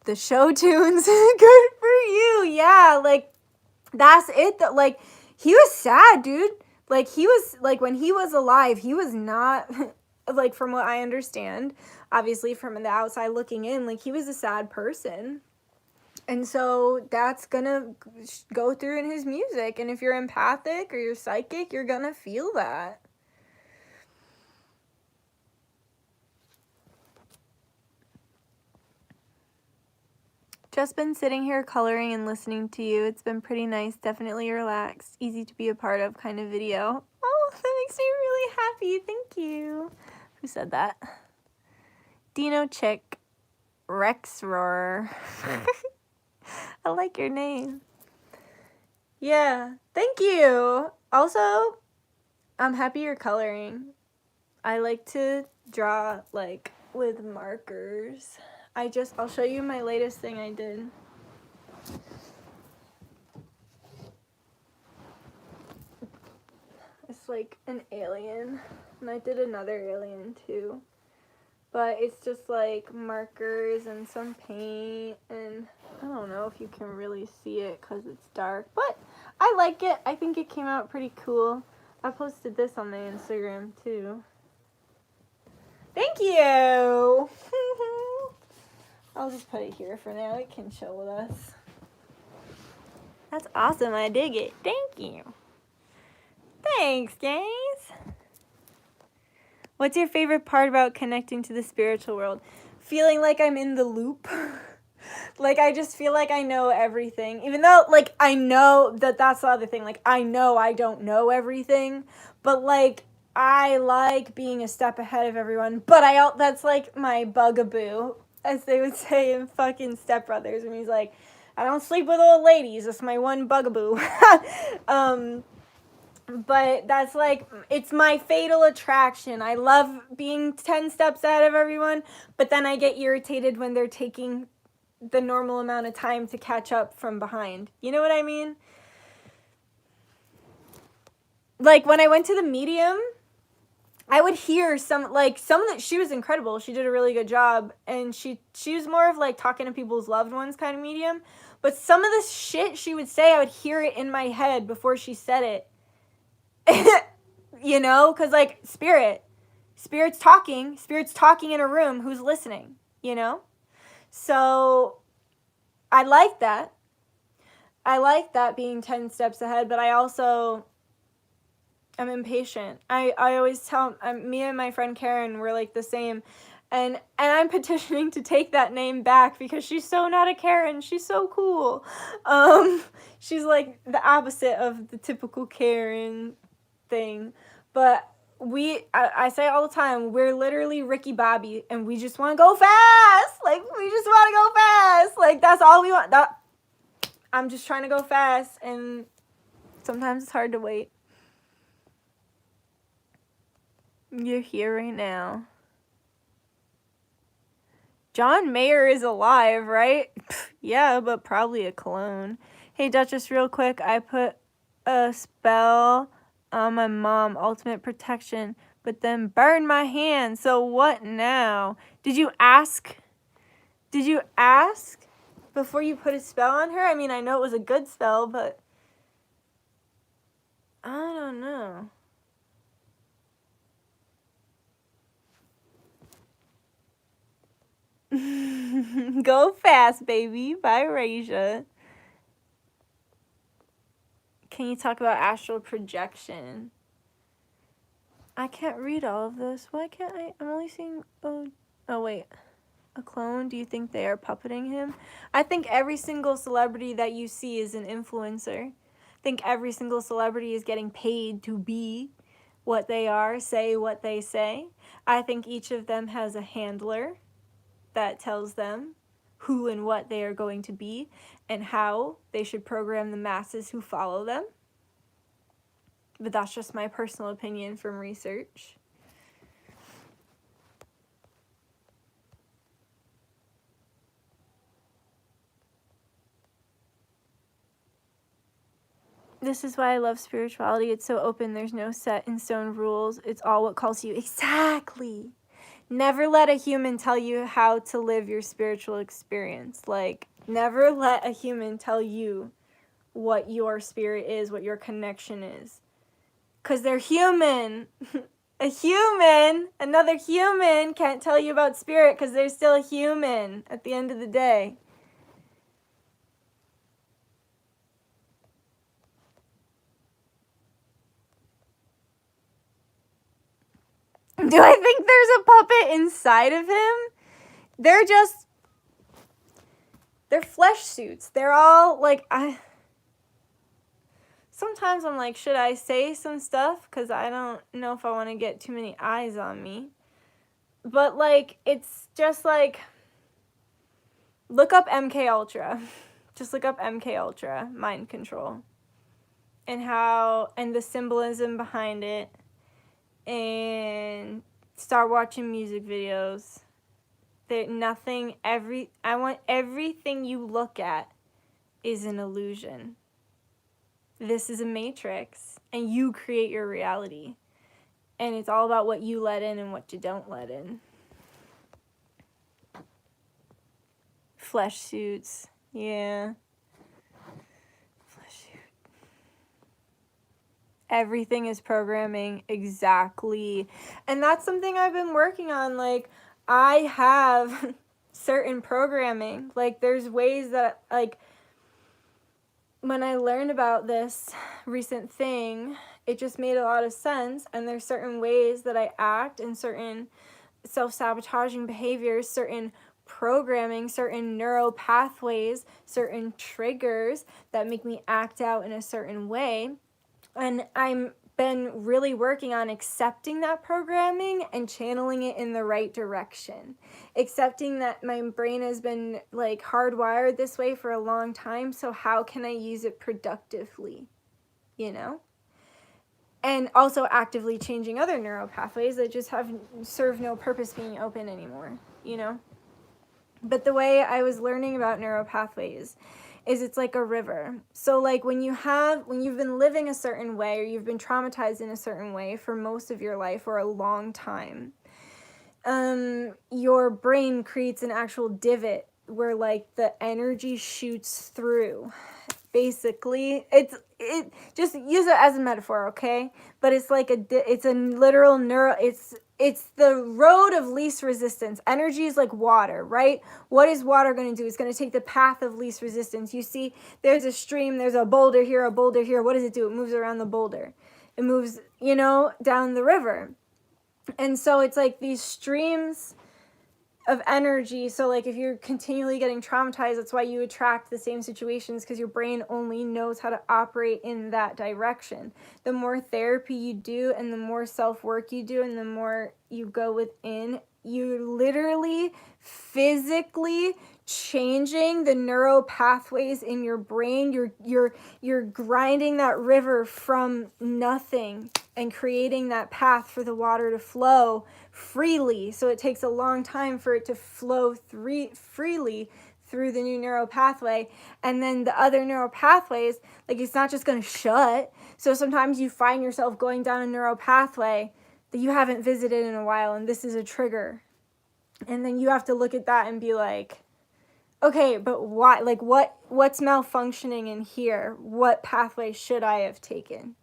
the show tunes. Good for you. Yeah, like, that's it. Like, he was sad, dude. Like, he was, like, when he was alive, he was not, like, from what I understand, obviously from the outside looking in, like, he was a sad person. And so that's gonna go through in his music. And if you're empathic or you're psychic, you're gonna feel that. Just been sitting here coloring and listening to you. It's been pretty nice. Definitely relaxed. Easy to be a part of kind of video. Oh, that makes me really happy. Thank you. Who said that? Dino Chick. Rex Roar. I like your name. Yeah. Thank you. Also, I'm happy you're coloring. I like to draw, like, with markers. I'll show you my latest thing I did. It's like an alien, and I did another alien too. But it's just like markers and some paint, and I don't know if you can really see it because it's dark, but I like it. I think it came out pretty cool. I posted this on my Instagram too. Thank you! I'll just put it here for now. It can chill with us. That's awesome. I dig it. Thank you. Thanks, guys. What's your favorite part about connecting to the spiritual world? Feeling like I'm in the loop. Like, I just feel like I know everything. Even though, like, I know that's the other thing. Like, I know I don't know everything. But, like, I like being a step ahead of everyone. But that's, like, my bugaboo, as they would say in fucking Step Brothers. And he's like, I don't sleep with old ladies. That's my one bugaboo. But that's, like, it's my fatal attraction. I love being 10 steps ahead of everyone, but then I get irritated when they're taking the normal amount of time to catch up from behind. You know what I mean? Like, when I went to the medium, I would hear she was incredible. She did a really good job, and she was more of, like, talking to people's loved ones kind of medium. But some of the shit she would say, I would hear it in my head before she said it. You know, because, like, spirit's talking in a room. Who's listening, you know? So I like that being 10 steps ahead, but I also I'm impatient. I always tell, me and my friend Karen, we're like the same. And I'm petitioning to take that name back because she's so not a Karen. She's so cool. She's like the opposite of the typical Karen thing. But I say all the time, we're literally Ricky Bobby, and we just want to go fast. Like, we just want to go fast. Like, that's all we want. I'm just trying to go fast, and sometimes it's hard to wait. You're here right now. John Mayer is alive, right? Yeah, but probably a clone. Hey, Duchess, real quick, I put a spell on my mom, ultimate protection, but then burned my hand. So what now? Did you ask? Did you ask before you put a spell on her? I mean, I know it was a good spell, but I don't know. Go fast, baby. Bye, Raja. Can you talk about astral projection? I can't read all of this. Why can't I? I'm only seeing... Oh, wait. A clone? Do you think they are puppeting him? I think every single celebrity that you see is an influencer. I think every single celebrity is getting paid to be what they are, say what they say. I think each of them has a handler that tells them who and what they are going to be and how they should program the masses who follow them. But that's just my personal opinion from research. This is why I love spirituality. It's so open. There's no set in stone rules. It's all what calls you. Exactly. Never let a human tell you how to live your spiritual experience. Like, never let a human tell you what your spirit is, what your connection is. Because they're human. Another human can't tell you about spirit because they're still a human at the end of the day. Do I think there's a puppet inside of him? They're flesh suits. They're all like, sometimes I'm like, should I say some stuff? Because I don't know if I want to get too many eyes on me. But like, it's just like, look up MK Ultra. Just look up MK Ultra, mind control. And the symbolism behind it. And start watching music videos. I want everything you look at is an illusion. This is a matrix, and you create your reality. And it's all about what you let in and what you don't let in. Flesh suits, yeah. Flesh suit. Everything is programming, exactly. And that's something I've been working on. Like, I have certain programming. Like, there's ways that, like, when I learned about this recent thing, it just made a lot of sense. And there's certain ways that I act and certain self-sabotaging behaviors, certain programming, certain neural pathways, certain triggers that make me act out in a certain way. And I'm been really working on accepting that programming and channeling it in the right direction. Accepting that my brain has been like hardwired this way for a long time, so how can I use it productively, you know? And also actively changing other neural pathways that just serve no purpose being open anymore, you know? But the way I was learning about neural pathways is it's like a river. So like when you've been living a certain way or you've been traumatized in a certain way for most of your life or a long time, your brain creates an actual divot where like the energy shoots through. Basically, it just use it as a metaphor, okay? But it's like it's a literal it's the road of least resistance. Energy is like water, right? What is water going to do? It's going to take the path of least resistance. You see, there's a stream, there's a boulder here. What does it do? It moves around the boulder. it moves, down the river. And so it's like these streams of energy. So like if you're continually getting traumatized, that's why you attract the same situations, because your brain only knows how to operate in that direction. The more therapy you do and the more self-work you do and the more you go within, you're literally physically changing the neural pathways in your brain. You're grinding that river from nothing and creating that path for the water to flow freely. So it takes a long time for it to flow freely through the new neural pathway. And then the other neural pathways, like, it's not just going to shut. So sometimes you find yourself going down a neural pathway that you haven't visited in a while, and this is a trigger. And then you have to look at that and be like, okay, but why? Like, what's malfunctioning in here? What pathway should I have taken?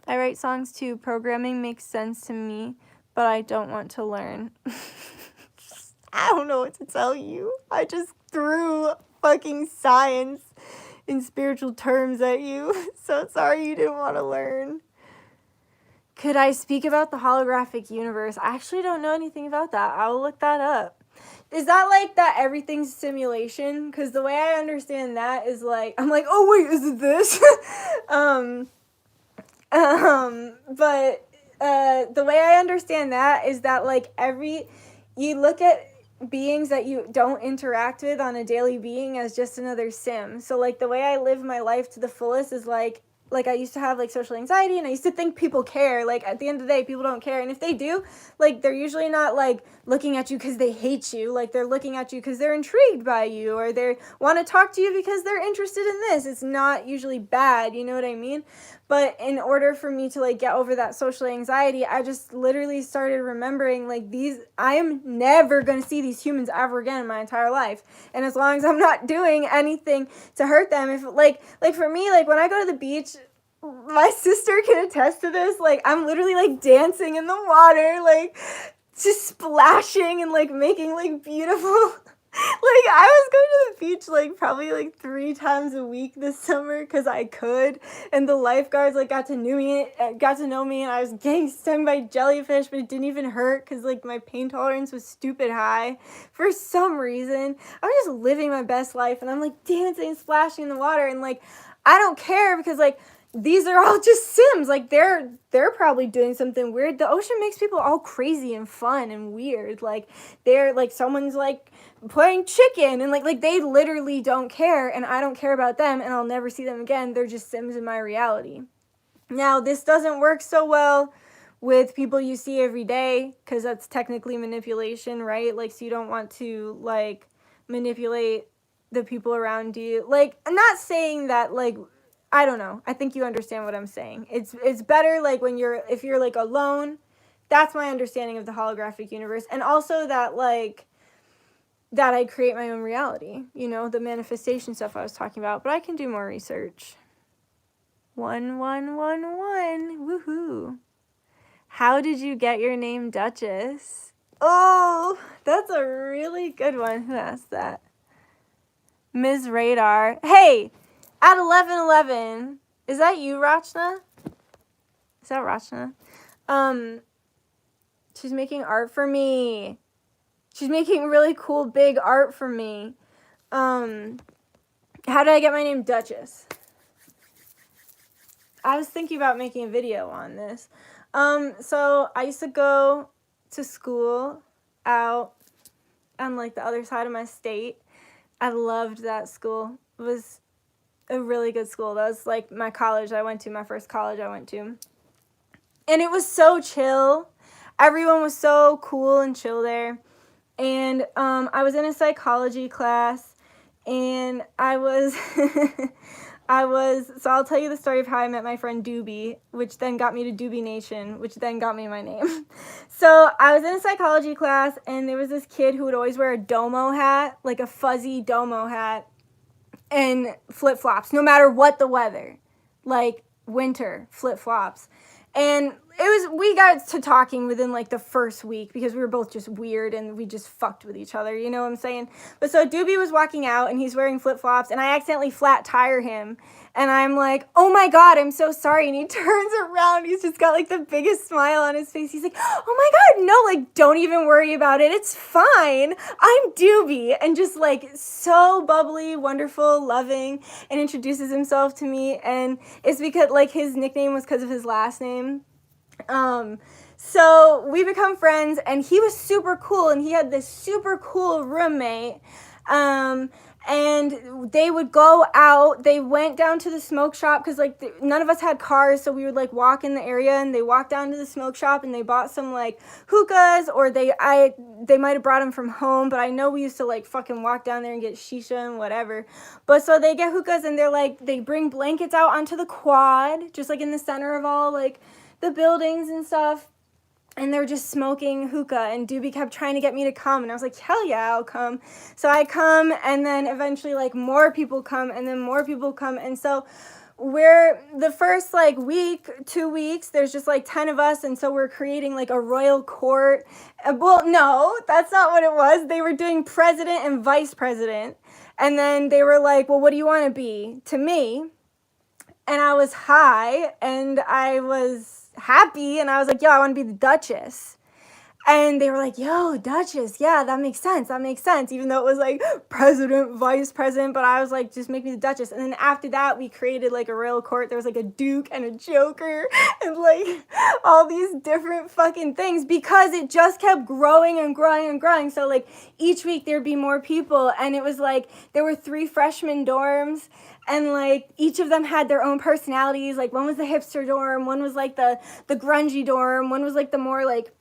I write songs too. Programming makes sense to me, but I don't want to learn. I don't know what to tell you. I just threw fucking science in spiritual terms at you. So sorry you didn't want to learn. Could I speak about the holographic universe? I actually don't know anything about that. I'll look that up. Is that like that everything's simulation? Because the way I understand that is like, I'm like, oh wait, is it this? But the way I understand that is that like you look at beings that you don't interact with on a daily being as just another sim. So like the way I live my life to the fullest is like I used to have like social anxiety, and I used to think people care. Like at the end of the day, people don't care. And if they do, like they're usually not like looking at you because they hate you. Like they're looking at you because they're intrigued by you, or they want to talk to you because they're interested in this. It's not usually bad, you know what I mean? But in order for me to like get over that social anxiety, I just literally started remembering like I am never going to see these humans ever again in my entire life. And as long as I'm not doing anything to hurt them, if like for me, like when I go to the beach, my sister can attest to this, like I'm literally like dancing in the water, like just splashing and like making like beautiful like I was going to the beach like probably like 3 times a week this summer because I could, and the lifeguards like got to know me, and I was getting stung by jellyfish, but it didn't even hurt because like my pain tolerance was stupid high for some reason. I was just living my best life, and I'm like dancing, splashing in the water, and like I don't care because like these are all just Sims. Like they're probably doing something weird. The ocean makes people all crazy and fun and weird. Like they're like someone's like playing chicken, and like they literally don't care, and I don't care about them, and I'll never see them again. They're just Sims in my reality. Now this doesn't work so well with people you see every day, because that's technically manipulation, right? Like, so you don't want to like manipulate the people around you. Like, I'm not saying that like, I don't know. I think you understand what I'm saying. It's better like if you're like alone. That's my understanding of the holographic universe. And also that like that I create my own reality, the manifestation stuff I was talking about, but I can do more research. 1111, woohoo. How did you get your name Duchess? Oh, that's a really good one. Who asked that? Ms. Radar. Hey, at 1111, is that you, Rachna? Is that Rachna? She's making art for me. She's making really cool, big art for me. How did I get my name Duchess? I was thinking about making a video on this. So I used to go to school out on like the other side of my state. I loved that school. It was a really good school. That was like my college I went to, my first college I went to. And it was so chill. Everyone was so cool and chill there. And I was in a psychology class, and I was, so I'll tell you the story of how I met my friend Doobie, which then got me to Doobie Nation, which then got me my name. So I was in a psychology class, and there was this kid who would always wear a domo hat, like a fuzzy domo hat, and flip-flops, no matter what the weather, like winter, flip-flops. And we got to talking within like the first week because we were both just weird and we just fucked with each other, you know what I'm saying? But so Doobie was walking out and he's wearing flip-flops and I accidentally flat tire him and I'm like, oh my God, I'm so sorry. And he turns around, he's just got like the biggest smile on his face. He's like, oh my God, no, like don't even worry about it. It's fine. I'm Doobie. And just like so bubbly, wonderful, loving, and introduces himself to me. And it's because like his nickname was because of his last name. So we become friends and he was super cool and he had this super cool roommate. And they would go out, they went down to the smoke shop because like none of us had cars, so we would like walk in the area and they walked down to the smoke shop and they bought some like hookahs or they might have brought them from home, but I know we used to like fucking walk down there and get shisha and whatever. But so they get hookahs and they're like, they bring blankets out onto the quad, just like in the center of all like the buildings and stuff, and they're just smoking hookah, and Doobie kept trying to get me to come, and I was like, hell yeah, I'll come. So I come, and then eventually like more people come, and then more people come, and so we're the first like week, 2 weeks, there's just like 10 of us, and so we're creating like a royal court. Well, no, that's not what it was. They were doing president and vice president, and then they were like, well, what do you want to be? To me. And I was high and I was happy and I was like, yo, I want to be the Duchess. And they were like, yo, Duchess, yeah, that makes sense. That makes sense. Even though it was like president, vice president, but I was like, just make me the Duchess. And then after that, we created like a royal court. There was like a duke and a joker and like all these different fucking things because it just kept growing and growing and growing. So like each week there'd be more people. And it was like, there were 3 freshman dorms. And like each of them had their own personalities. Like one was the hipster dorm, one was like the grungy dorm, one was like the more like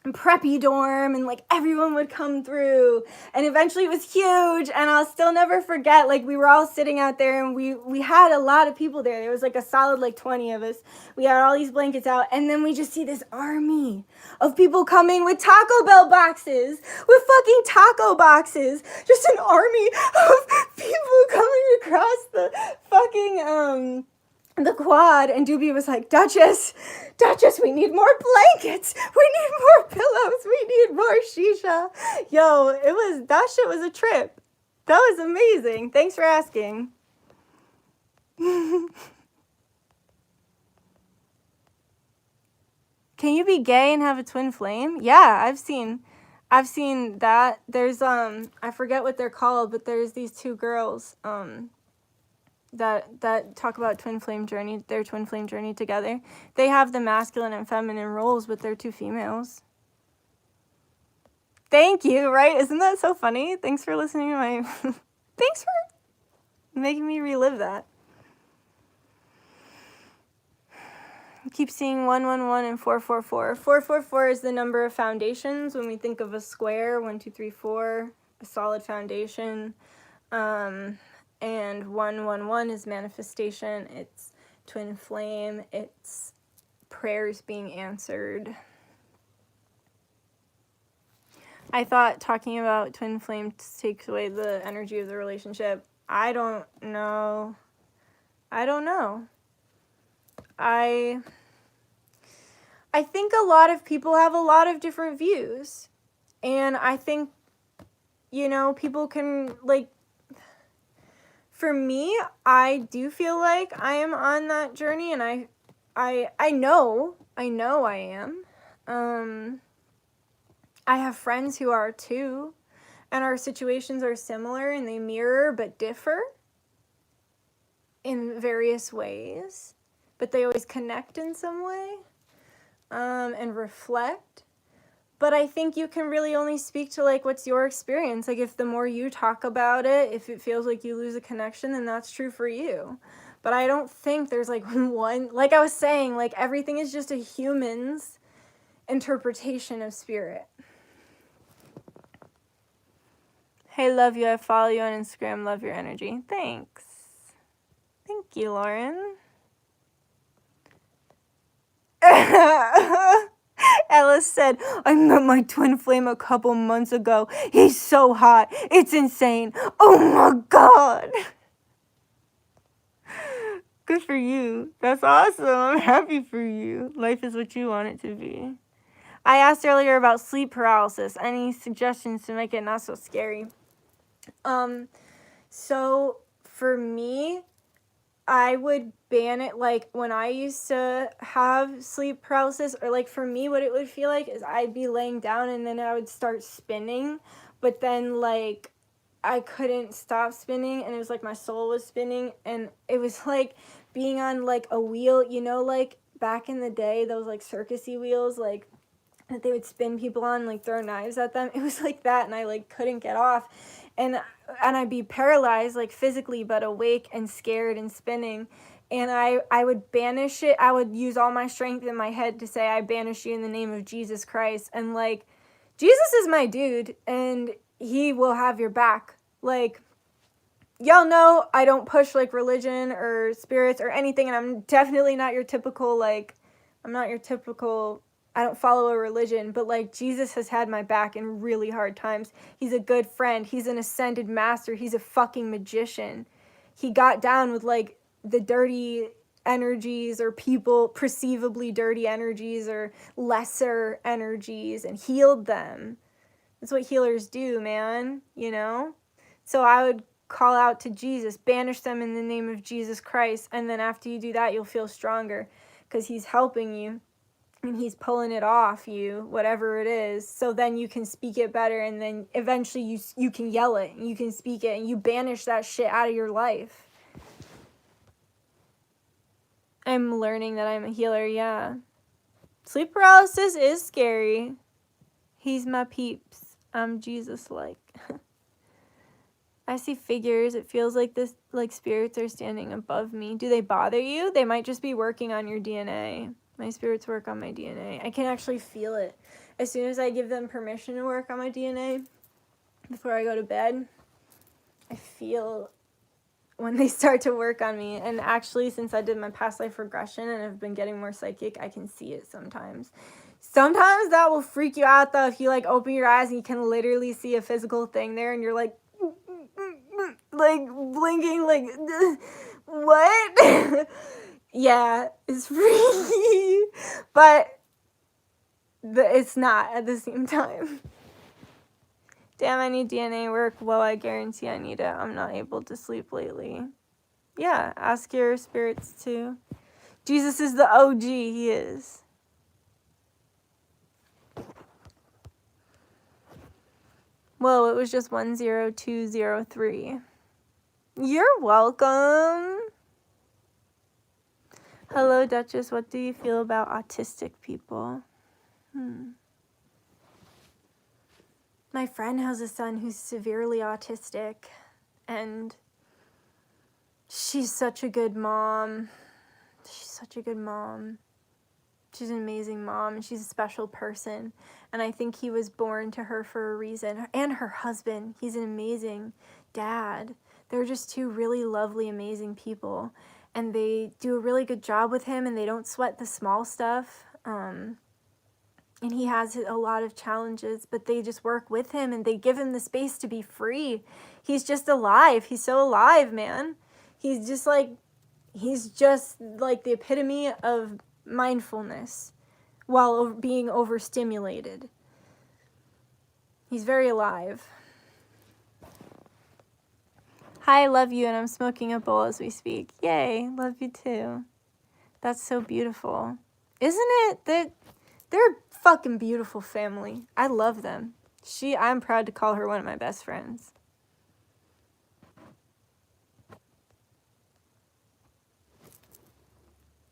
preppy dorm, and like everyone would come through, and eventually it was huge. And I'll still never forget, like we were all sitting out there and we had a lot of people there. There was like a solid like 20 of us. We had all these blankets out, and then we just see this army of people coming with Taco Bell boxes, with fucking taco boxes, just an army of people coming across the fucking the quad. And Doobie was like, Duchess, we need more blankets. We need more pillows. We need more shisha. Yo, that shit was a trip. That was amazing. Thanks for asking. Can you be gay and have a twin flame? Yeah, I've seen that. There's, I forget what they're called, but there's these 2 girls, that talk about their twin flame journey together. They have the masculine and feminine roles, but they're 2 females. Thank you, right? Isn't that so funny? Thanks for listening to my... Thanks for making me relive that. I keep seeing 111 and 444. 444 is the number of foundations. When we think of a square, 1, 2, 3, 4, a solid foundation. And 111 is manifestation. It's twin flame. It's prayers being answered. I thought talking about twin flame takes away the energy of the relationship. I don't know. I think a lot of people have a lot of different views. And I think, people can, like, for me, I do feel like I am on that journey, and I know I am. I have friends who are too, and our situations are similar, and they mirror but differ in various ways, but they always connect in some way, and reflect. But I think you can really only speak to, like, what's your experience. Like, if the more you talk about it, if it feels like you lose a connection, then that's true for you. But I don't think there's, like, one... Like I was saying, like, everything is just a human's interpretation of spirit. Hey, love you. I follow you on Instagram. Love your energy. Thanks. Thank you, Lauren. Ellis said, I met my twin flame a couple months ago. He's so hot. It's insane. Oh my God. Good for you. That's awesome. I'm happy for you. Life is what you want it to be. I asked earlier about sleep paralysis. Any suggestions to make it not so scary? So for me, I would ban it. Like when I used to have sleep paralysis, or like for me, what it would feel like is I'd be laying down and then I would start spinning, but then like I couldn't stop spinning, and it was like my soul was spinning, and it was like being on like a wheel, you know, like back in the day, those like circusy wheels, like that they would spin people on, like throw knives at them. It was like that, and I like couldn't get off, and I'd be paralyzed like physically, but awake and scared and spinning. And I would banish it. I would use all my strength in my head to say, I banish you in the name of Jesus Christ. And like, Jesus is my dude, and he will have your back. Like, y'all know I don't push like religion or spirits or anything, and I'm definitely not your typical, like, I'm not your typical, I don't follow a religion, but like Jesus has had my back in really hard times. He's a good friend. He's an ascended master. He's a fucking magician. He got down with like the dirty energies or people, perceivably dirty energies or lesser energies, and healed them. That's what healers do, man, you know? So I would call out to Jesus, banish them in the name of Jesus Christ, and then after you do that, you'll feel stronger because he's helping you and he's pulling it off you, whatever it is. So then you can speak it better, and then eventually you can yell it, and you can speak it, and you banish that shit out of your life. I'm learning that I'm a healer, yeah. Sleep paralysis is scary. He's my peeps. I'm Jesus-like. I see figures. It feels like this, like spirits are standing above me. Do they bother you? They might just be working on your DNA. My spirits work on my DNA. I can actually feel it. As soon as I give them permission to work on my DNA, before I go to bed, I feel when they start to work on me. And actually, since I did my past life regression and have been getting more psychic, I can see it sometimes. Sometimes that will freak you out, though, if you like open your eyes and you can literally see a physical thing there, and you're like blinking, like, what? Yeah, it's freaky, but it's not at the same time. Damn, I need DNA work. Well, I guarantee I need it. I'm not able to sleep lately. Yeah, ask your spirits too. Jesus is the OG, he is. Whoa, it was just 10203. You're welcome. Hello, Duchess. What do you feel about autistic people? My friend has a son who's severely autistic, and she's such a good mom. She's an amazing mom, and she's a special person. And I think he was born to her for a reason. And her husband, he's an amazing dad. They're just two really lovely, amazing people. And they do a really good job with him, and they don't sweat the small stuff. And he has a lot of challenges, but they just work with him, and they give him the space to be free. He's just alive. He's so alive, man. He's just like the epitome of mindfulness while being overstimulated. He's very alive. Hi, I love you, and I'm smoking a bowl as we speak. Yay, love you too. That's so beautiful. Isn't it? They're a fucking beautiful family. I love them. I'm proud to call her one of my best friends.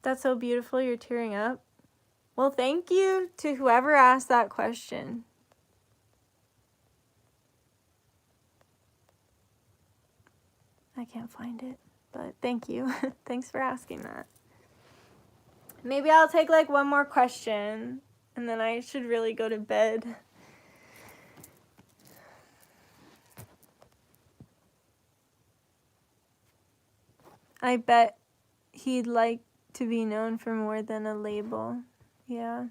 That's so beautiful, you're tearing up. Well, thank you to whoever asked that question. I can't find it, but thank you. Thanks for asking that. Maybe I'll take like one more question, and then I should really go to bed. I bet he'd like to be known for more than a label. Yeah.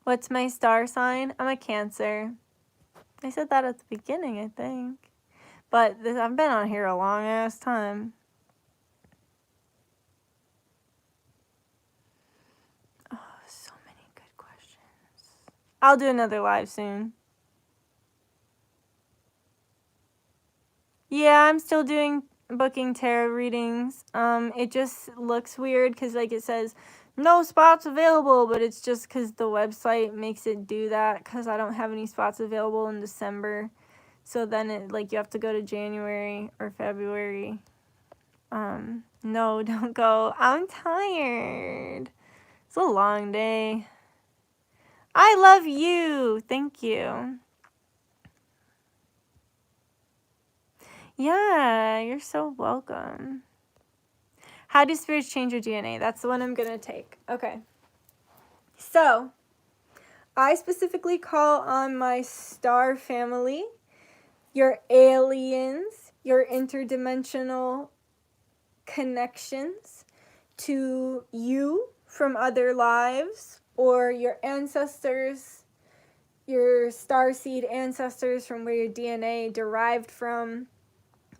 What's my star sign? I'm a Cancer. I said that at the beginning, I think. But I've been on here a long ass time. Oh, so many good questions. I'll do another live soon. Yeah, I'm still doing booking tarot readings. It just looks weird because like it says no spots available, but it's just because the website makes it do that because I don't have any spots available in December. So then it like you have to go to January or February. No, don't go. I'm tired. It's a long day. I love you. Thank you. Yeah, you're so welcome. How do spirits change your DNA? That's the one I'm going to take. Okay. So, I specifically call on my star family, your aliens, your interdimensional connections to you from other lives, or your ancestors, your starseed ancestors from where your DNA derived from.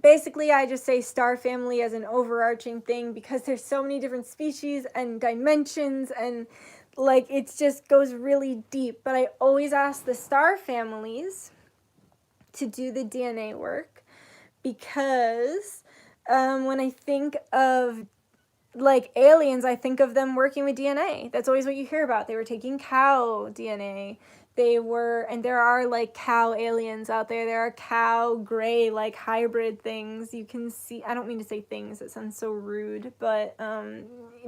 Basically, I just say star family as an overarching thing because there's so many different species and dimensions and like it just goes really deep. But I always ask the star families to do the DNA work because when I think of like aliens, I think of them working with DNA. That's always what you hear about. They were taking cow DNA. They were, and there are like cow aliens out there. There are cow gray like hybrid things. You can see, I don't mean to say things, it sounds so rude, but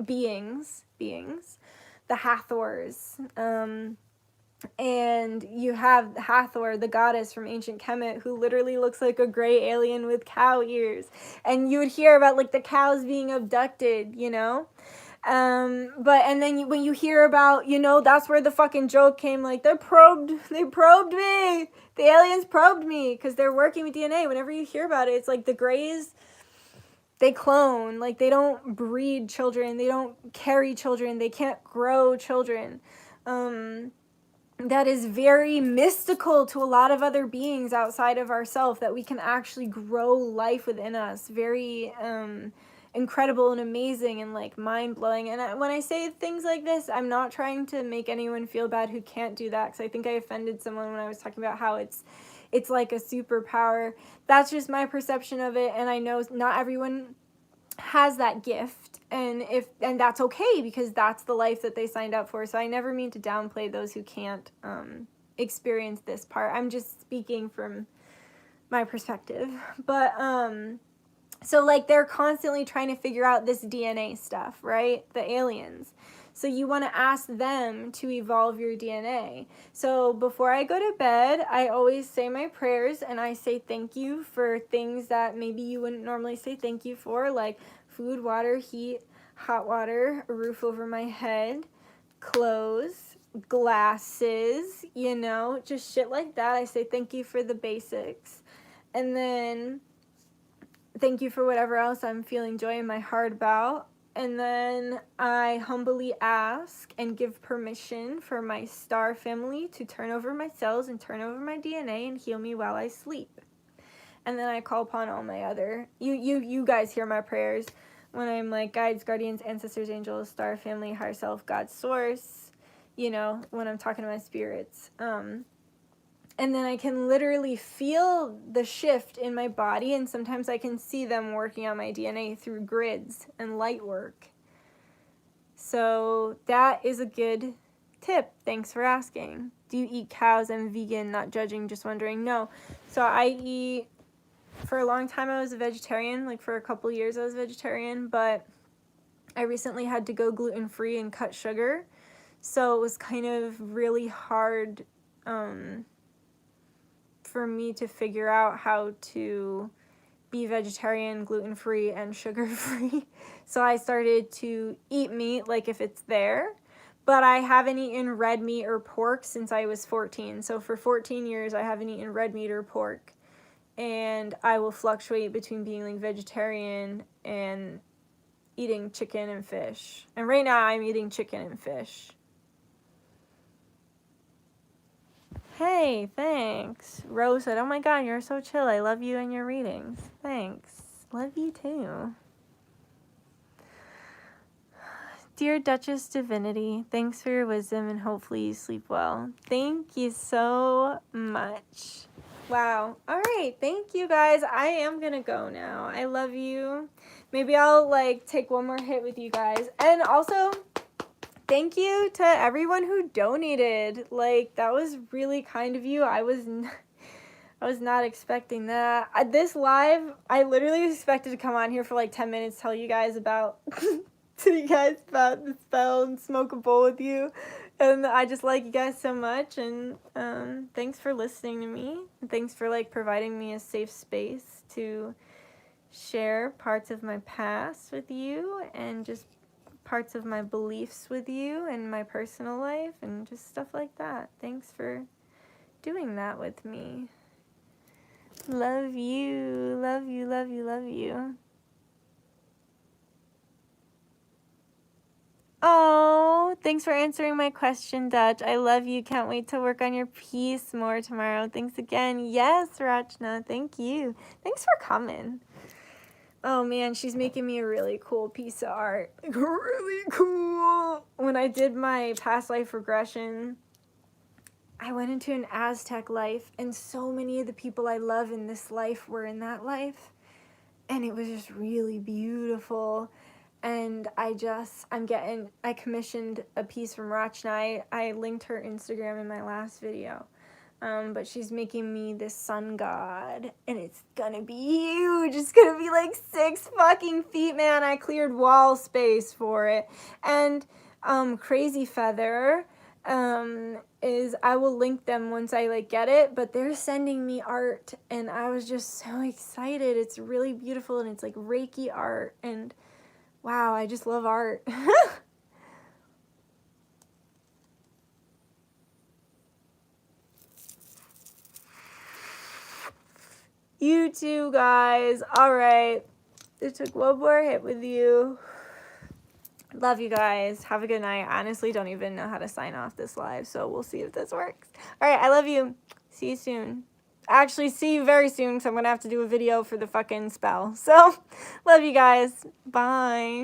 beings, the Hathors. And you have Hathor, the goddess from ancient Kemet, who literally looks like a gray alien with cow ears. And you would hear about like the cows being abducted, you know? But and then when you hear about, you know, that's where the fucking joke came, like they probed me, the aliens probed me, because they're working with DNA. Whenever you hear about it, it's like the grays, they clone, like they don't breed children, they don't carry children, they can't grow children. That is very mystical to a lot of other beings outside of ourselves, that we can actually grow life within us. Very incredible and amazing and like mind-blowing. And when I say things like this, I'm not trying to make anyone feel bad who can't do that, because I think I offended someone when I was talking about how it's like a superpower. That's just my perception of it, and I know not everyone has that gift, and that's okay, because that's the life that they signed up for. So I never mean to downplay those who can't experience this part. I'm just speaking from my perspective. But so like they're constantly trying to figure out this DNA stuff, right? The aliens. So you want to ask them to evolve your DNA. So before I go to bed, I always say my prayers, and I say thank you for things that maybe you wouldn't normally say thank you for, like food, water, heat, hot water, a roof over my head, clothes, glasses, you know, just shit like that. I say thank you for the basics. And then thank you for whatever else I'm feeling joy in my heart about. And then I humbly ask and give permission for my star family to turn over my cells and turn over my DNA and heal me while I sleep. And then I call upon all my other, you guys hear my prayers when I'm like guides, guardians, ancestors, angels, star family, higher self, God, source, you know, when I'm talking to my spirits. And then I can literally feel the shift in my body, and sometimes I can see them working on my DNA through grids and light work. So that is a good tip. Thanks for asking. Do you eat cows? I'm vegan, not judging, just wondering. No. So I eat, for a long time I was a vegetarian, like for a couple years I was a vegetarian, but I recently had to go gluten-free and cut sugar. So it was kind of really hard for me to figure out how to be vegetarian, gluten-free, and sugar-free. So I started to eat meat like if it's there, but I haven't eaten red meat or pork since I was 14. So for 14 years I haven't eaten red meat or pork, and I will fluctuate between being like vegetarian and eating chicken and fish. And right now I'm eating chicken and fish. Hey, thanks. Rose said, oh my god, you're so chill. I love you and your readings. Thanks. Love you too. Dear Duchess Divinity, thanks for your wisdom and hopefully you sleep well. Thank you so much. Wow. All right. Thank you guys. I am going to go now. I love you. Maybe I'll like take one more hit with you guys. And also, thank you to everyone who donated. Like, that was really kind of you. I was not expecting that. This live, I literally expected to come on here for like 10 minutes, tell you guys about the spell and smoke a bowl with you. And I just like you guys so much. And thanks for listening to me. And thanks for like providing me a safe space to share parts of my past with you and just parts of my beliefs with you and my personal life and just stuff like that. Thanks for doing that with me. Love you, love you, love you, love you. Oh, thanks for answering my question, Dutch. I love you. Can't wait to work on your piece more tomorrow. Thanks again. Yes, Rachna, thank you. Thanks for coming. Oh man, she's making me a really cool piece of art. Like, really cool. When I did my past life regression, I went into an Aztec life, and so many of the people I love in this life were in that life. And it was just really beautiful. And I commissioned a piece from Rachna. I linked her Instagram in my last video. But she's making me this sun god, and it's gonna be huge. It's gonna be like 6 fucking feet, man. I cleared wall space for it. And Crazy Feather is, I will link them once I like get it, but they're sending me art, and I was just so excited. It's really beautiful, and it's like Reiki art, and wow, I just love art. You too, guys. All right. I took one more hit with you. Love you guys. Have a good night. I honestly don't even know how to sign off this live, so we'll see if this works. All right. I love you. See you soon. Actually, see you very soon because I'm going to have to do a video for the fucking spell. So, love you guys. Bye.